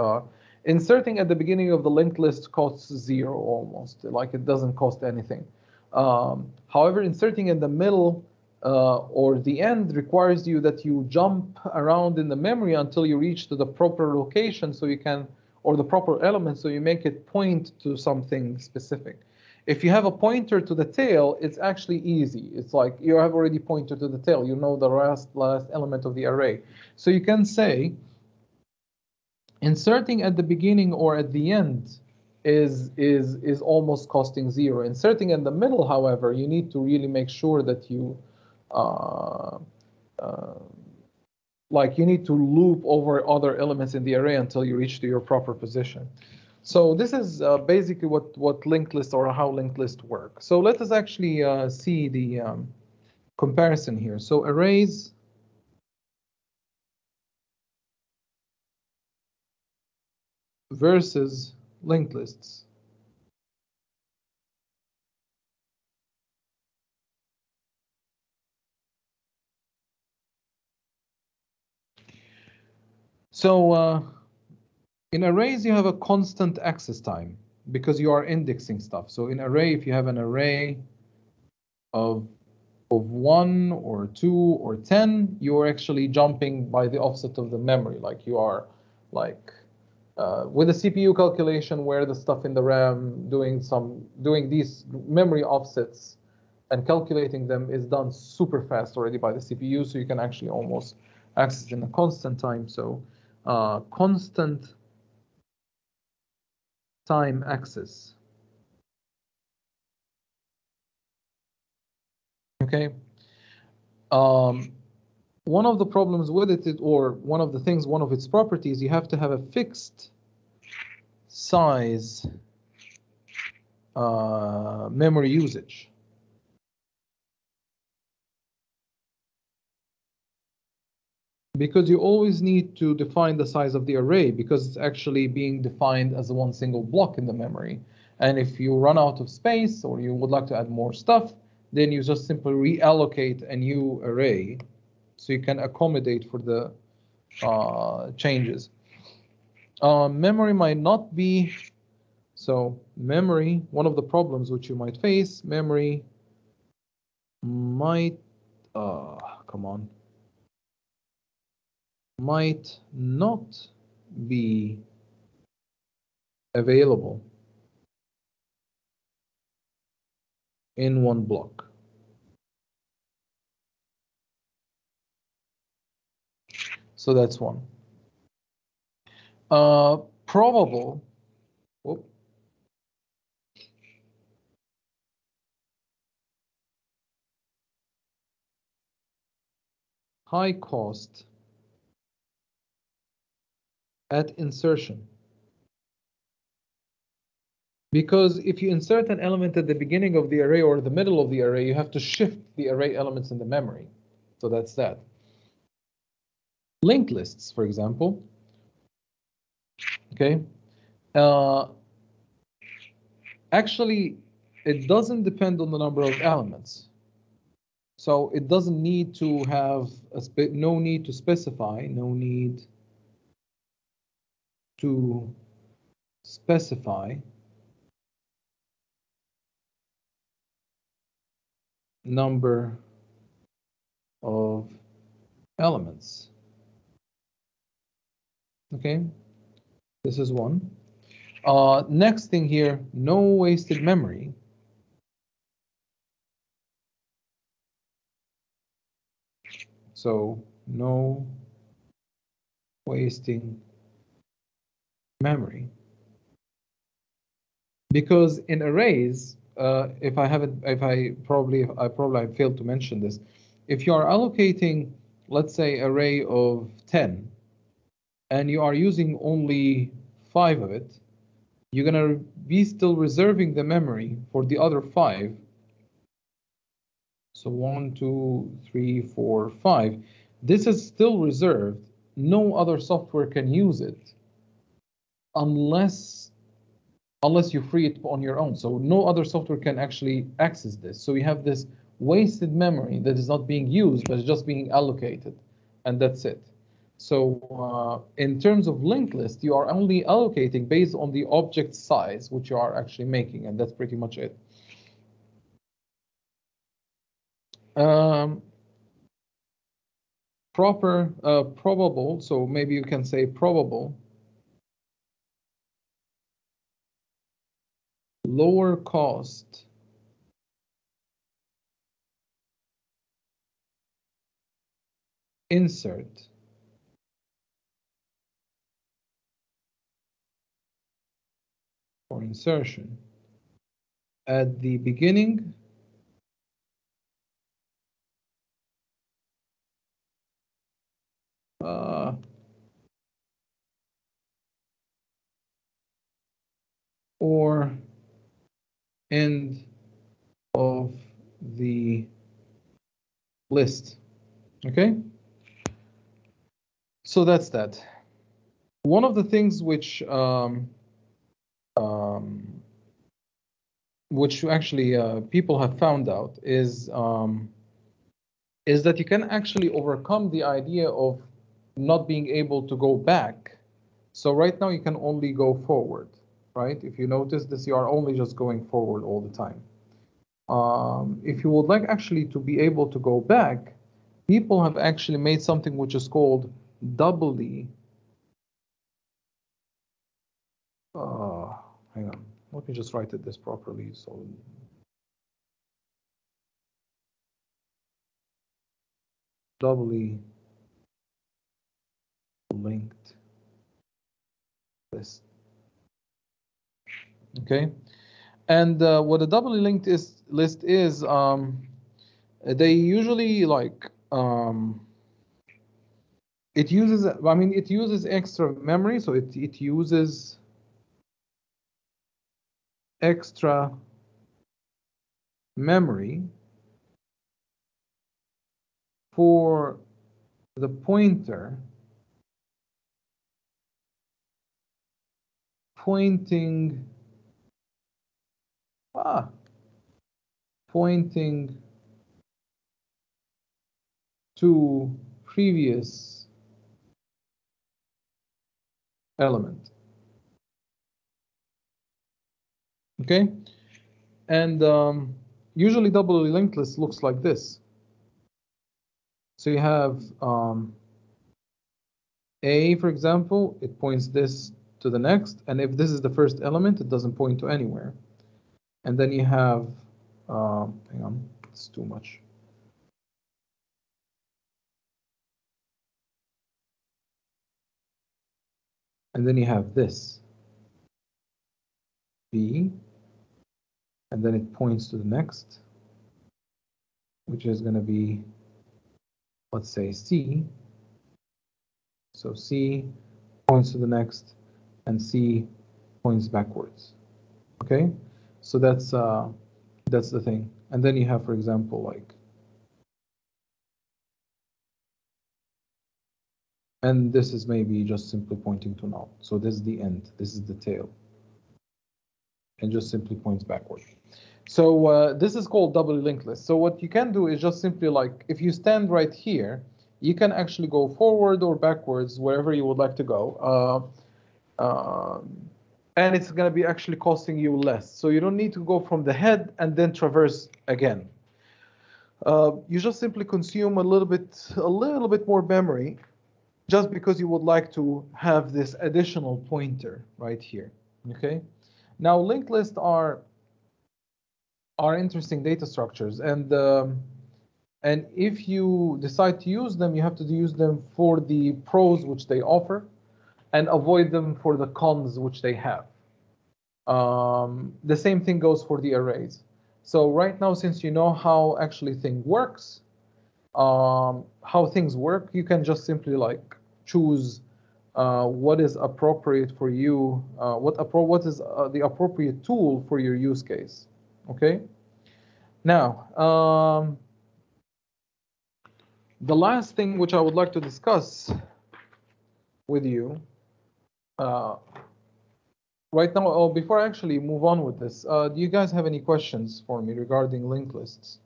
Inserting at the beginning of the linked list costs 0 almost, like it doesn't cost anything. However, inserting in the middle or the end requires you that you jump around in the memory until you reach to the proper location, so you can, or the proper element, so you make it point to something specific. If you have a pointer to the tail, it's actually easy. It's like you have already pointed to the tail. You know the last element of the array. So you can say inserting at the beginning or at the end is almost costing 0. Inserting in the middle, however, you need to really make sure that you like you need to loop over other elements in the array until you reach to your proper position. So this is basically what linked list or how linked list work. So let us actually see the comparison here. So arrays versus linked lists. So in arrays, you have a constant access time because you are indexing stuff. So in array, if you have an array of 1 or 2 or 10, you're actually jumping by the offset of the memory. Like you are like with a CPU calculation where the stuff in the RAM doing these memory offsets and calculating them is done super fast already by the CPU, so you can actually almost access in a constant time. So constant time access. Okay. One of the problems with it, or one of the things, one of its properties, you have to have a fixed size memory usage. Because you always need to define the size of the array because it's actually being defined as one single block in the memory. And if you run out of space or you would like to add more stuff, then you just simply reallocate a new array so you can accommodate for the changes. Memory might not be, so memory, one of the problems which you might face, memory might, come on, might not be available in one block. So that's one. Probable, whoop, high cost at insertion. Because if you insert an element at the beginning of the array or the middle of the array, you have to shift the array elements in the memory. So that's that. Linked lists, for example. Okay. Actually, it doesn't depend on the number of elements. So it doesn't need to have no need to specify, no need to specify number of elements. Okay, this is one. Next thing here, no wasted memory. So no wasting memory. Because in arrays, I probably failed to mention this. If you are allocating, let's say, array of 10, and you are using only 5 of it, you're gonna be still reserving the memory for the other 5. So 1, 2, 3, 4, 5. This is still reserved. No other software can use it unless you free it on your own. So no other software can actually access this. So you have this wasted memory that is not being used, but it's just being allocated, and that's it. So in terms of linked list, you are only allocating based on the object size, which you are actually making, and that's pretty much it. Probable, so maybe you can say probable, lower cost insert or insertion at the beginning or end of the list. Okay, so that's that. One of the things which actually people have found out is that you can actually overcome the idea of not being able to go back. So right now you can only go forward, right? If you notice this, you are only just going forward all the time. If you would like actually to be able to go back, people have actually made something which is called doubly. Hang on, let me just write this properly. So doubly linked list. Okay, and what a doubly linked list is, they usually like it uses, I mean, it uses extra memory, so it uses extra memory for the pointer pointing to previous element. Okay, and usually doubly linked list looks like this. So you have A, for example, it points this to the next, and if this is the first element, it doesn't point to anywhere. And then you have, hang on, it's too much. And then you have this, B, and then it points to the next, which is going to be, let's say, C. So C points to the next, and C points backwards. Okay, so that's the thing. And then you have, for example, like, and this is maybe just simply pointing to null. So this is the end. This is the tail, and just simply points backward. So this is called doubly linked list. So what you can do is just simply like, if you stand right here, you can actually go forward or backwards, wherever you would like to go. And it's going to be actually costing you less. So you don't need to go from the head and then traverse again. You just simply consume a little bit more memory, just because you would like to have this additional pointer right here. Okay. Now linked lists are interesting data structures, and if you decide to use them, you have to use them for the pros which they offer, and avoid them for the cons which they have. The same thing goes for the arrays. So right now, since you know how actually things works, how things work, you can just simply like choose what is appropriate for you, what is the appropriate tool for your use case. Okay. Now, the last thing which I would like to discuss with you right now, before I actually move on with this, do you guys have any questions for me regarding linked lists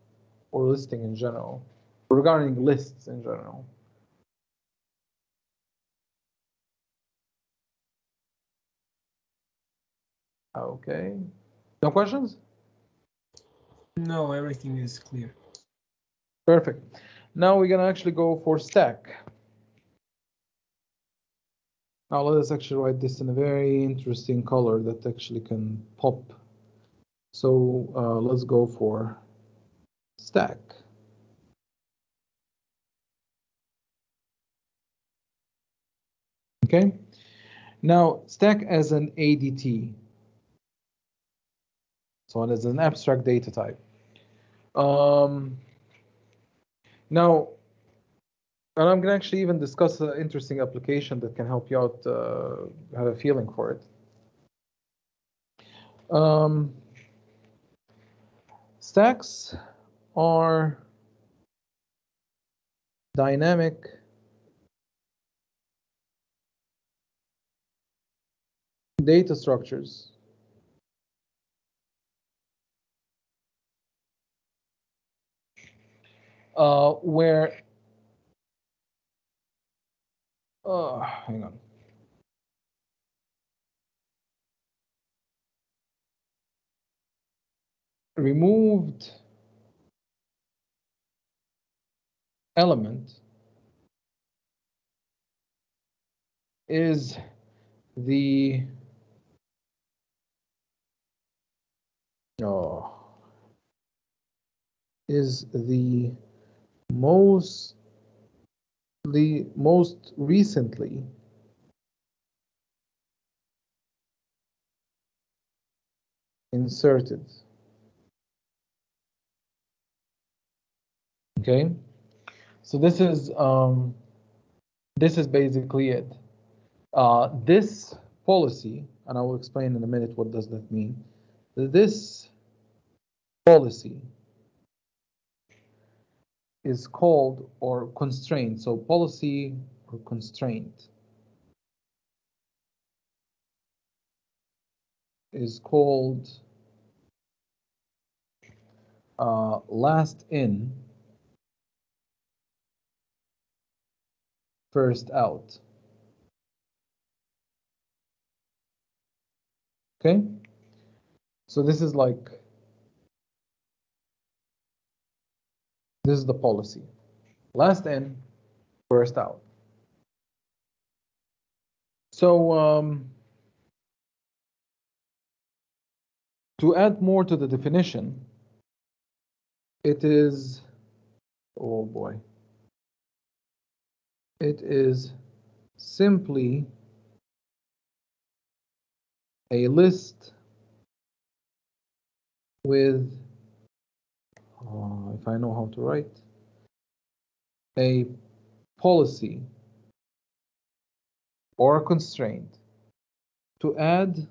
or listing in general, regarding lists in general? Okay. No questions? No, everything is clear. Perfect. Now we're going to actually go for stack. Now let us actually write this in a very interesting color that actually can pop. So let's go for stack. Okay. Now stack as an ADT. So it is an abstract data type. Now, and I'm going to actually even discuss an interesting application that can help you out have a feeling for it. Stacks are dynamic data structures where hang on. Removed element is the most recently inserted. Okay, so this is basically it. This policy, and I will explain in a minute what does that mean. This policy is called, or constraint. So policy or constraint is called last in, first out. Okay, so this is like, this is the policy. Last in, first out. So to add more to the definition, it is, oh boy, it is simply a list with, if I know how to write, a policy or a constraint to add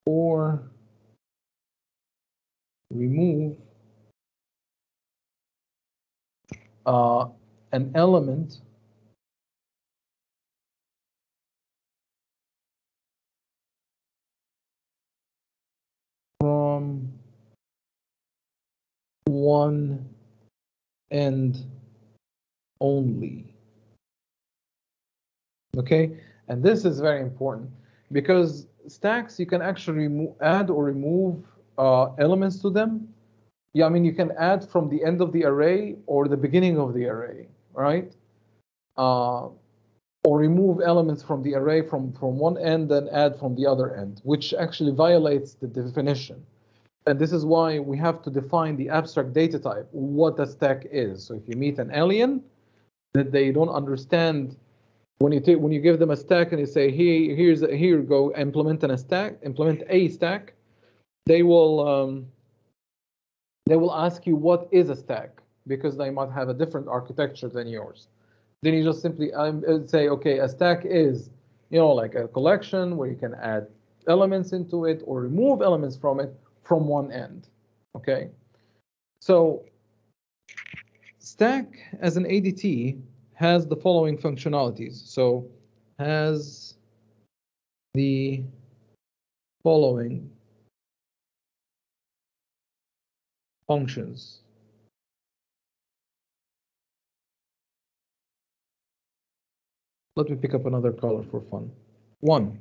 or remove an element from one end only. Okay, and this is very important because stacks, you can actually add or remove elements to them. Yeah, I mean, you can add from the end of the array or the beginning of the array, right? Or remove elements from the array from one end and add from the other end, which actually violates the definition. And this is why we have to define the abstract data type, what a stack is. So if you meet an alien that they don't understand, when you give them a stack and you say, here go implement a stack, they will ask you what is a stack, because they might have a different architecture than yours. Then you just simply say, okay, a stack is, like a collection where you can add elements into it or remove elements from it from one end. Okay, so stack as an ADT has the following functionalities. So has the following functions. Let me pick up another color for fun. 1,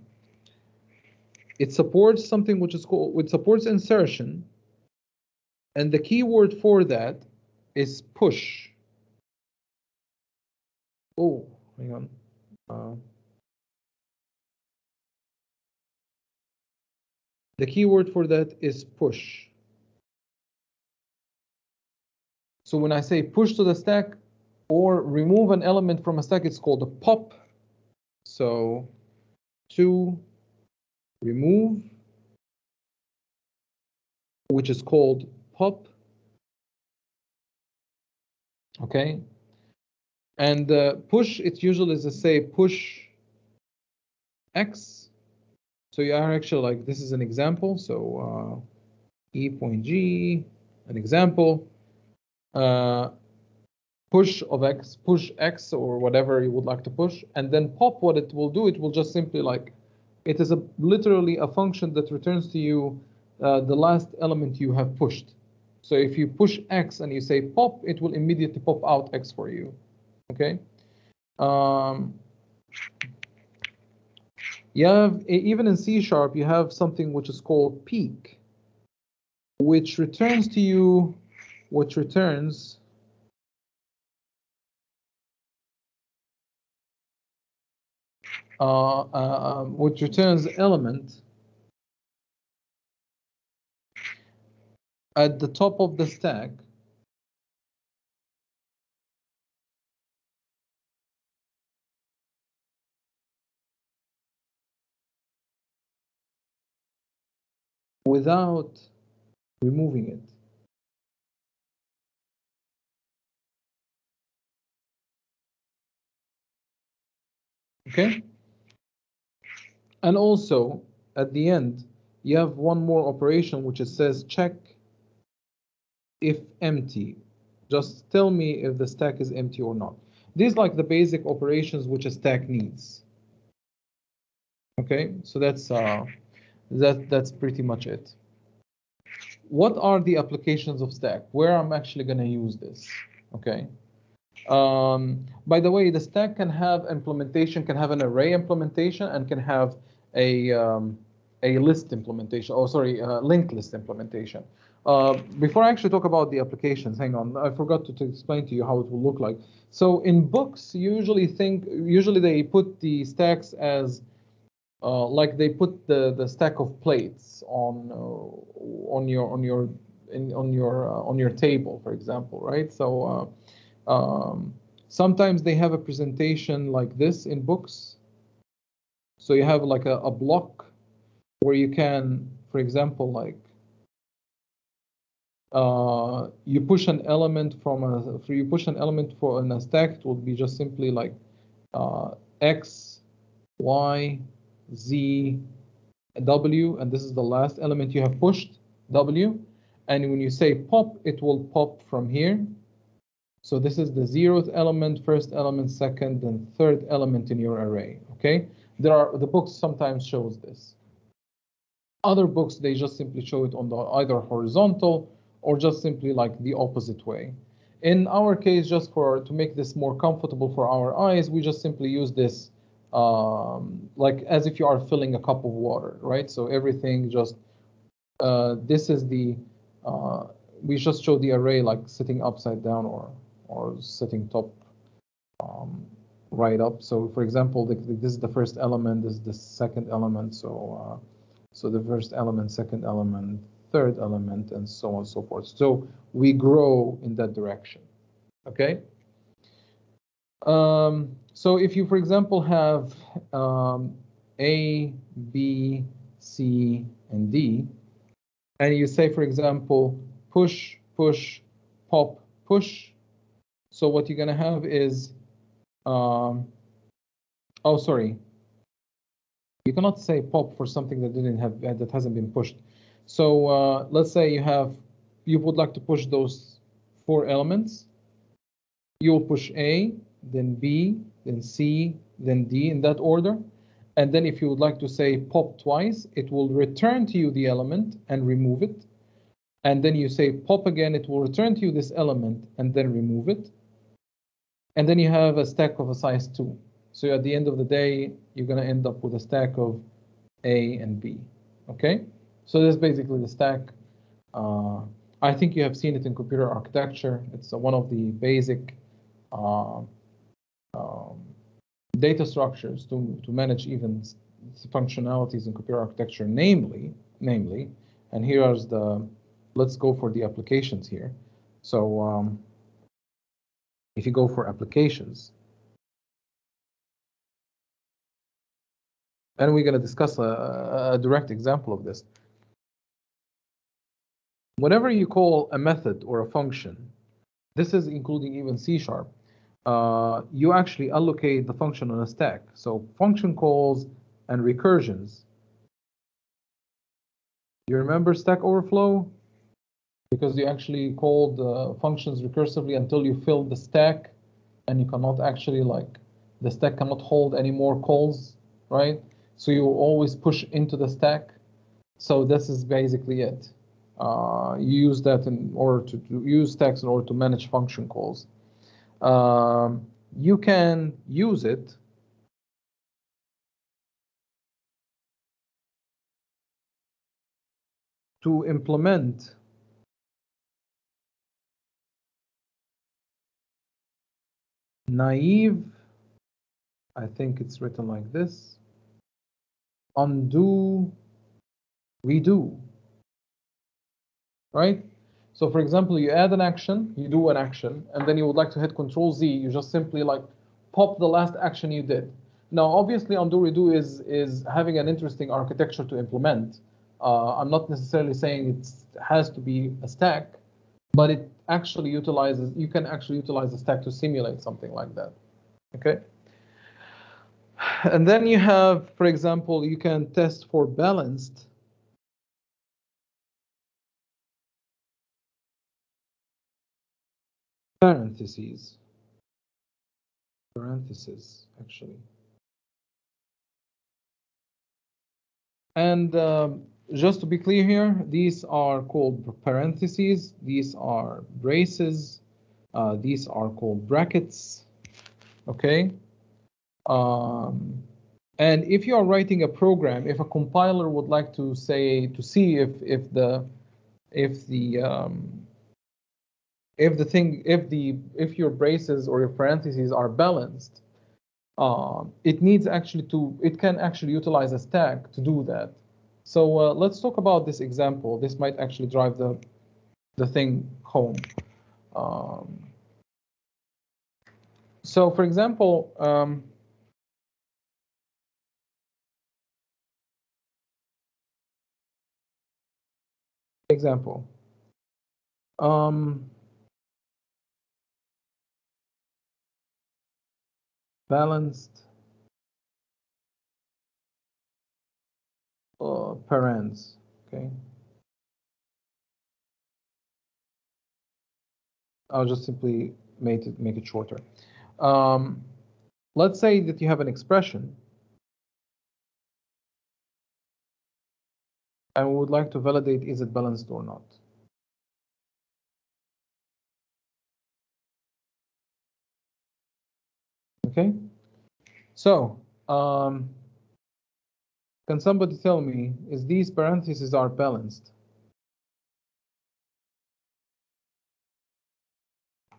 it supports something which supports insertion, and the keyword for that is push. Oh, hang on. The keyword for that is push. So when I say push to the stack or remove an element from a stack, it's called a pop. So to remove, which is called pop. Okay. And push, it usually is to say push X So you are actually like, this is an example. So e.g, an example, push of x, push x or whatever you would like to push, and then pop, what it will do, it will just simply like, it is literally a function that returns to you the last element you have pushed. So if you push x and you say pop, it will immediately pop out x for you. Okay. You have, even in C#, you have something which is called peek, which returns to you, which returns element at the top of the stack without removing it. Okay? And also, at the end, you have one more operation which it says check if empty. Just tell me if the stack is empty or not. These are like the basic operations which a stack needs. Okay, so that's pretty much it. What are the applications of stack? Where I'm actually going to use this? Okay. By the way, the stack can have implementation, can have an array implementation, and can have a list implementation, or sorry, linked list implementation. Before I actually talk about the applications, hang on, I forgot to explain to you how it will look like. So in books, usually they put the stacks as like they put the stack of plates on your table, for example, right? So sometimes they have a presentation like this in books. So you have like a block where you can, for example, like you push an element in a stack. It would be just simply like X, Y, Z, W, and this is the last element you have pushed, W. And when you say pop, it will pop from here. So this is the 0th element, first element, second, and third element in your array. Okay, the books sometimes shows this. Other books, they just simply show it on the either horizontal or just simply like the opposite way. In our case, just to make this more comfortable for our eyes, we just simply use this like as if you are filling a cup of water, right? So everything just this is the we just show the array like sitting upside down or sitting top right up. So for example, this is the first element, this is the second element. So so the first element, second element, third element, and so on and so forth. So we grow in that direction. Okay. So if you, for example, have A, B, C, and D, and you say, for example, push, push, pop, push. So what you're going to have is, oh, sorry. You cannot say pop for something that hasn't been pushed. So let's say you would like to push those 4 elements. You will push A, then B, then C, then D in that order. And then if you would like to say pop twice, it will return to you the element and remove it. And then you say pop again, it will return to you this element and then remove it. And then you have a stack of a size 2. So at the end of the day, you're going to end up with a stack of A and B. Okay? So that's basically the stack. I think you have seen it in computer architecture. It's one of the basic data structures to manage even functionalities in computer architecture, namely, and here's let's go for the applications here. So if you go for applications, and we're going to discuss a direct example of this. Whenever you call a method or a function, this is including even C#, you actually allocate the function on a stack. So function calls and recursions You remember Stack Overflow? Because you actually called functions recursively until you filled the stack, and you cannot actually, like, the stack cannot hold any more calls, right? So you always push into the stack. So this is basically it. You use that in order to use stacks in order to manage function calls. You can use it to implement naive, I think it's written like this, undo, redo, right? So for example, you add an action, you do an action, and then you would like to hit Control Z, you just simply like pop the last action you did. Now, obviously, undo redo is having an interesting architecture to implement. I'm not necessarily saying it has to be a stack, but it actually utilizes, you can actually utilize a stack to simulate something like that. Okay. And then you have, for example, you can test for balanced. Parentheses, actually. And just to be clear here, these are called parentheses, these are braces, these are called brackets, okay? And if you are writing a program, if a compiler would like to say, to see if your braces or your parentheses are balanced, it can actually utilize a stack to do that. So let's talk about this example. This might actually drive the thing home. So for example, balanced parens, okay? I'll just simply make it shorter. Let's say that you have an expression and we would like to validate is it balanced or not. Okay, so can somebody tell me is these parentheses are balanced?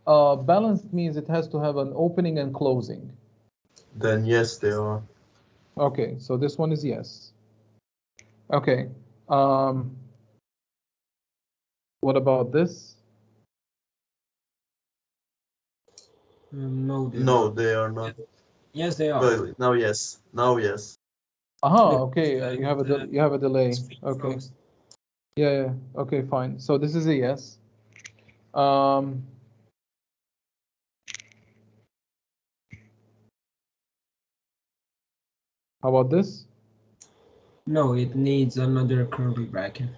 Balanced means it has to have an opening and closing. Then yes, they are. Okay, so this one is yes. Okay. What about this? No, They are not. Yes, they are. Well, now yes. Now yes. Okay. You have a delay. Okay. Froze. Yeah. Okay, fine. So this is a yes. How about this? No, it needs another curly bracket.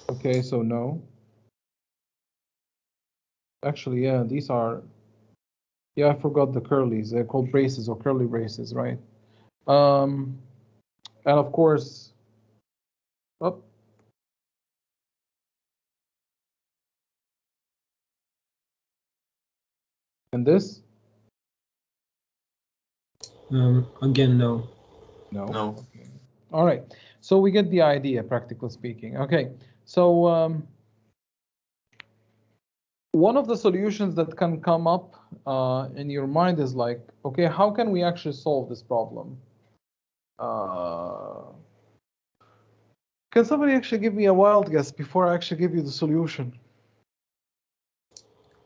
Okay, so no. Actually, yeah, these are. Yeah, I forgot the curlies. They're called braces or curly braces, right? And of course, oh. And this? Again, no. No. Okay. All right. So we get the idea, practically speaking. Okay. So one of the solutions that can come up in your mind is like, okay, how can we actually solve this problem? Can somebody actually give me a wild guess before I actually give you the solution?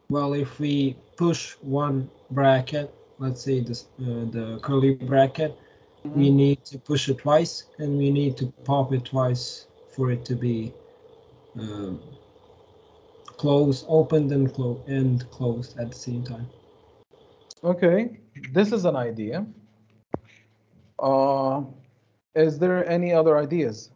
Well, if we push one bracket, let's say this, the curly bracket, we need to push it twice, and we need to pop it twice for it to be opened and closed at the same time. Okay, this is an idea. Is there any other ideas?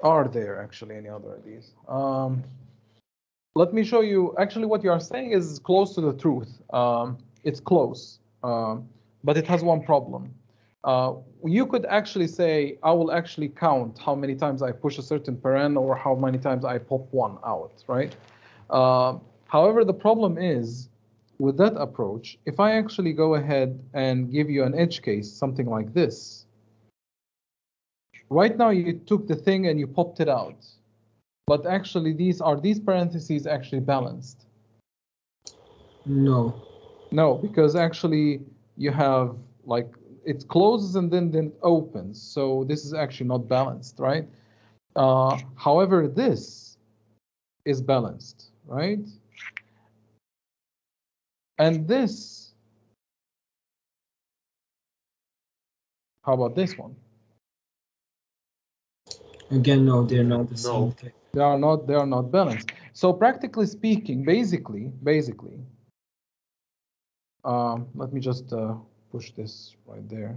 Are there actually any other ideas? Let me show you. Actually, what you are saying is close to the truth. It's close, but it has one problem. You could actually say, I will actually count how many times I push a certain paren or how many times I pop one out, right? However, the problem is, with that approach, if I actually go ahead and give you an edge case, something like this, right now you took the thing and you popped it out. But actually, these parentheses actually balanced? No. No, because actually you have like it closes and then it opens. So this is actually not balanced, right? However, this is balanced, right? And this, how about this one? Again, no, they're not the same thing. They are not balanced. So practically speaking, basically, let me just push this right there.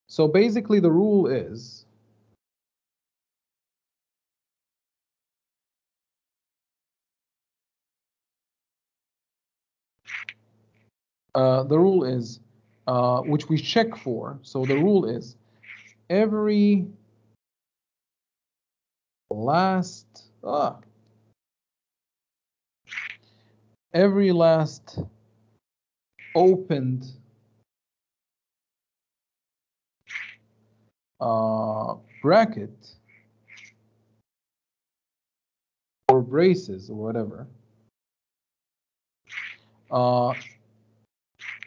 So basically the rule is which we check for. So the rule is every last opened bracket or braces or whatever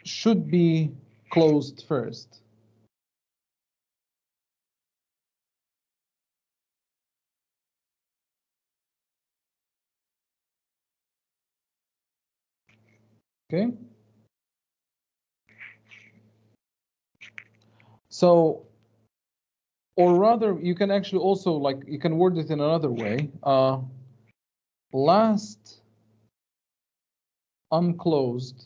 should be closed first. Okay. So, or rather, you can actually also, like, you can word it in another way. Last unclosed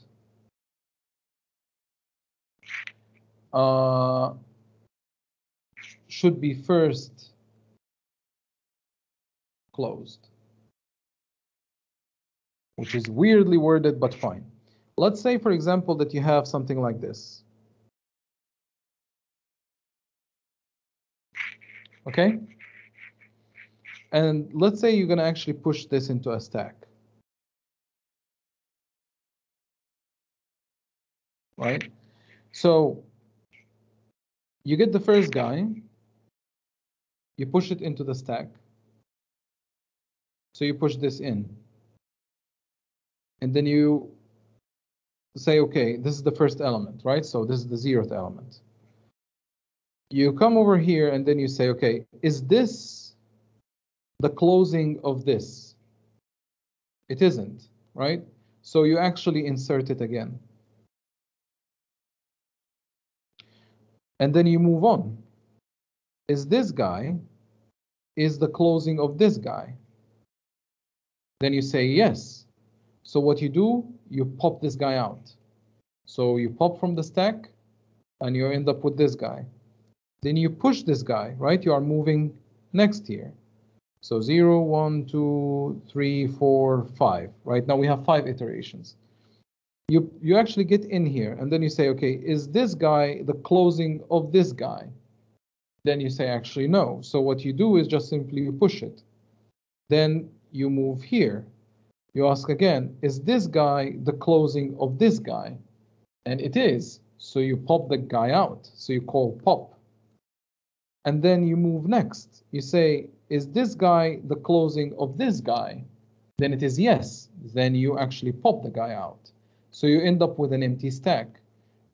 should be first closed, which is weirdly worded, but fine. Let's say, for example, that you have something like this. Okay? And let's say you're going to actually push this into a stack. Right? So you get the first guy, you push it into the stack. So you push this in. And then you say, okay, this is the first element, right? So this is the 0th element. You come over here and then you say, okay, is this the closing of this? It isn't, right? So you actually insert it again. And then you move on. Is this guy is the closing of this guy? Then you say yes. So what you do, you pop this guy out. So you pop from the stack and you end up with this guy. Then you push this guy, right? You are moving next here. So 0, 1, 2, 3, 4, 5. Right now we have 5 iterations. You actually get in here and then you say, okay, is this guy the closing of this guy? Then you say, actually, no. So what you do is just simply you push it. Then you move here. You ask again, is this guy the closing of this guy? And it is. So you pop the guy out. So you call pop. And then you move next. You say, is this guy the closing of this guy? Then it is yes. Then you actually pop the guy out. So you end up with an empty stack.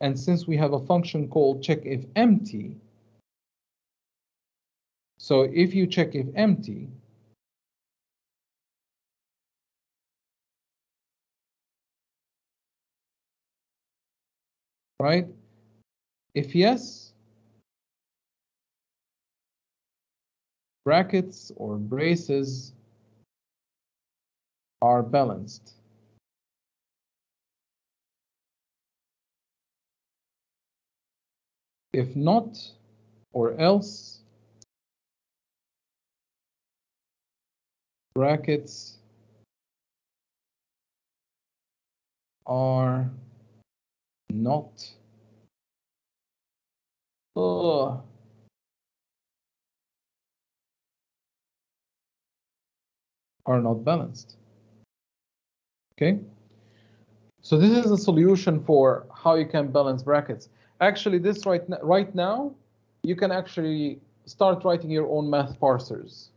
And since we have a function called check if empty, so if you check if empty, right? If yes, brackets or braces are balanced. If not, or else, brackets are not balanced. Okay, so this is a solution for how you can balance brackets. Actually, this right now, you can actually start writing your own math parsers.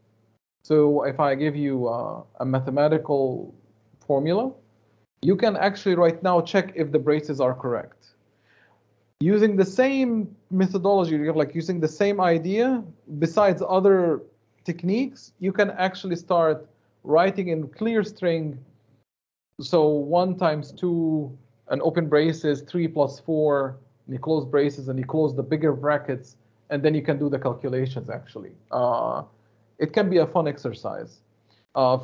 So if I give you a mathematical formula, you can actually right now check if the braces are correct. Using the same methodology, like using the same idea, besides other techniques, you can actually start writing in clear string. So 1 times 2, and open braces, 3 plus 4, and you close braces, and you close the bigger brackets, and then you can do the calculations, actually. It can be a fun exercise.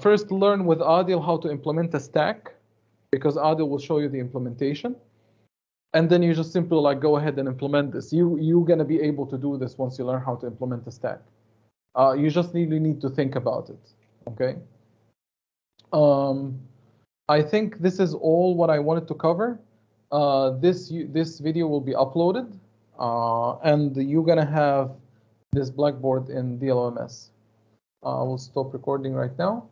First, learn with Adil how to implement a stack, because Adil will show you the implementation. And then you just simply like go ahead and implement this. You're going to be able to do this once you learn how to implement a stack. You just really need to think about it, okay? I think this is all what I wanted to cover. This video will be uploaded, and you're going to have this Blackboard in DLMS. We'll stop recording right now.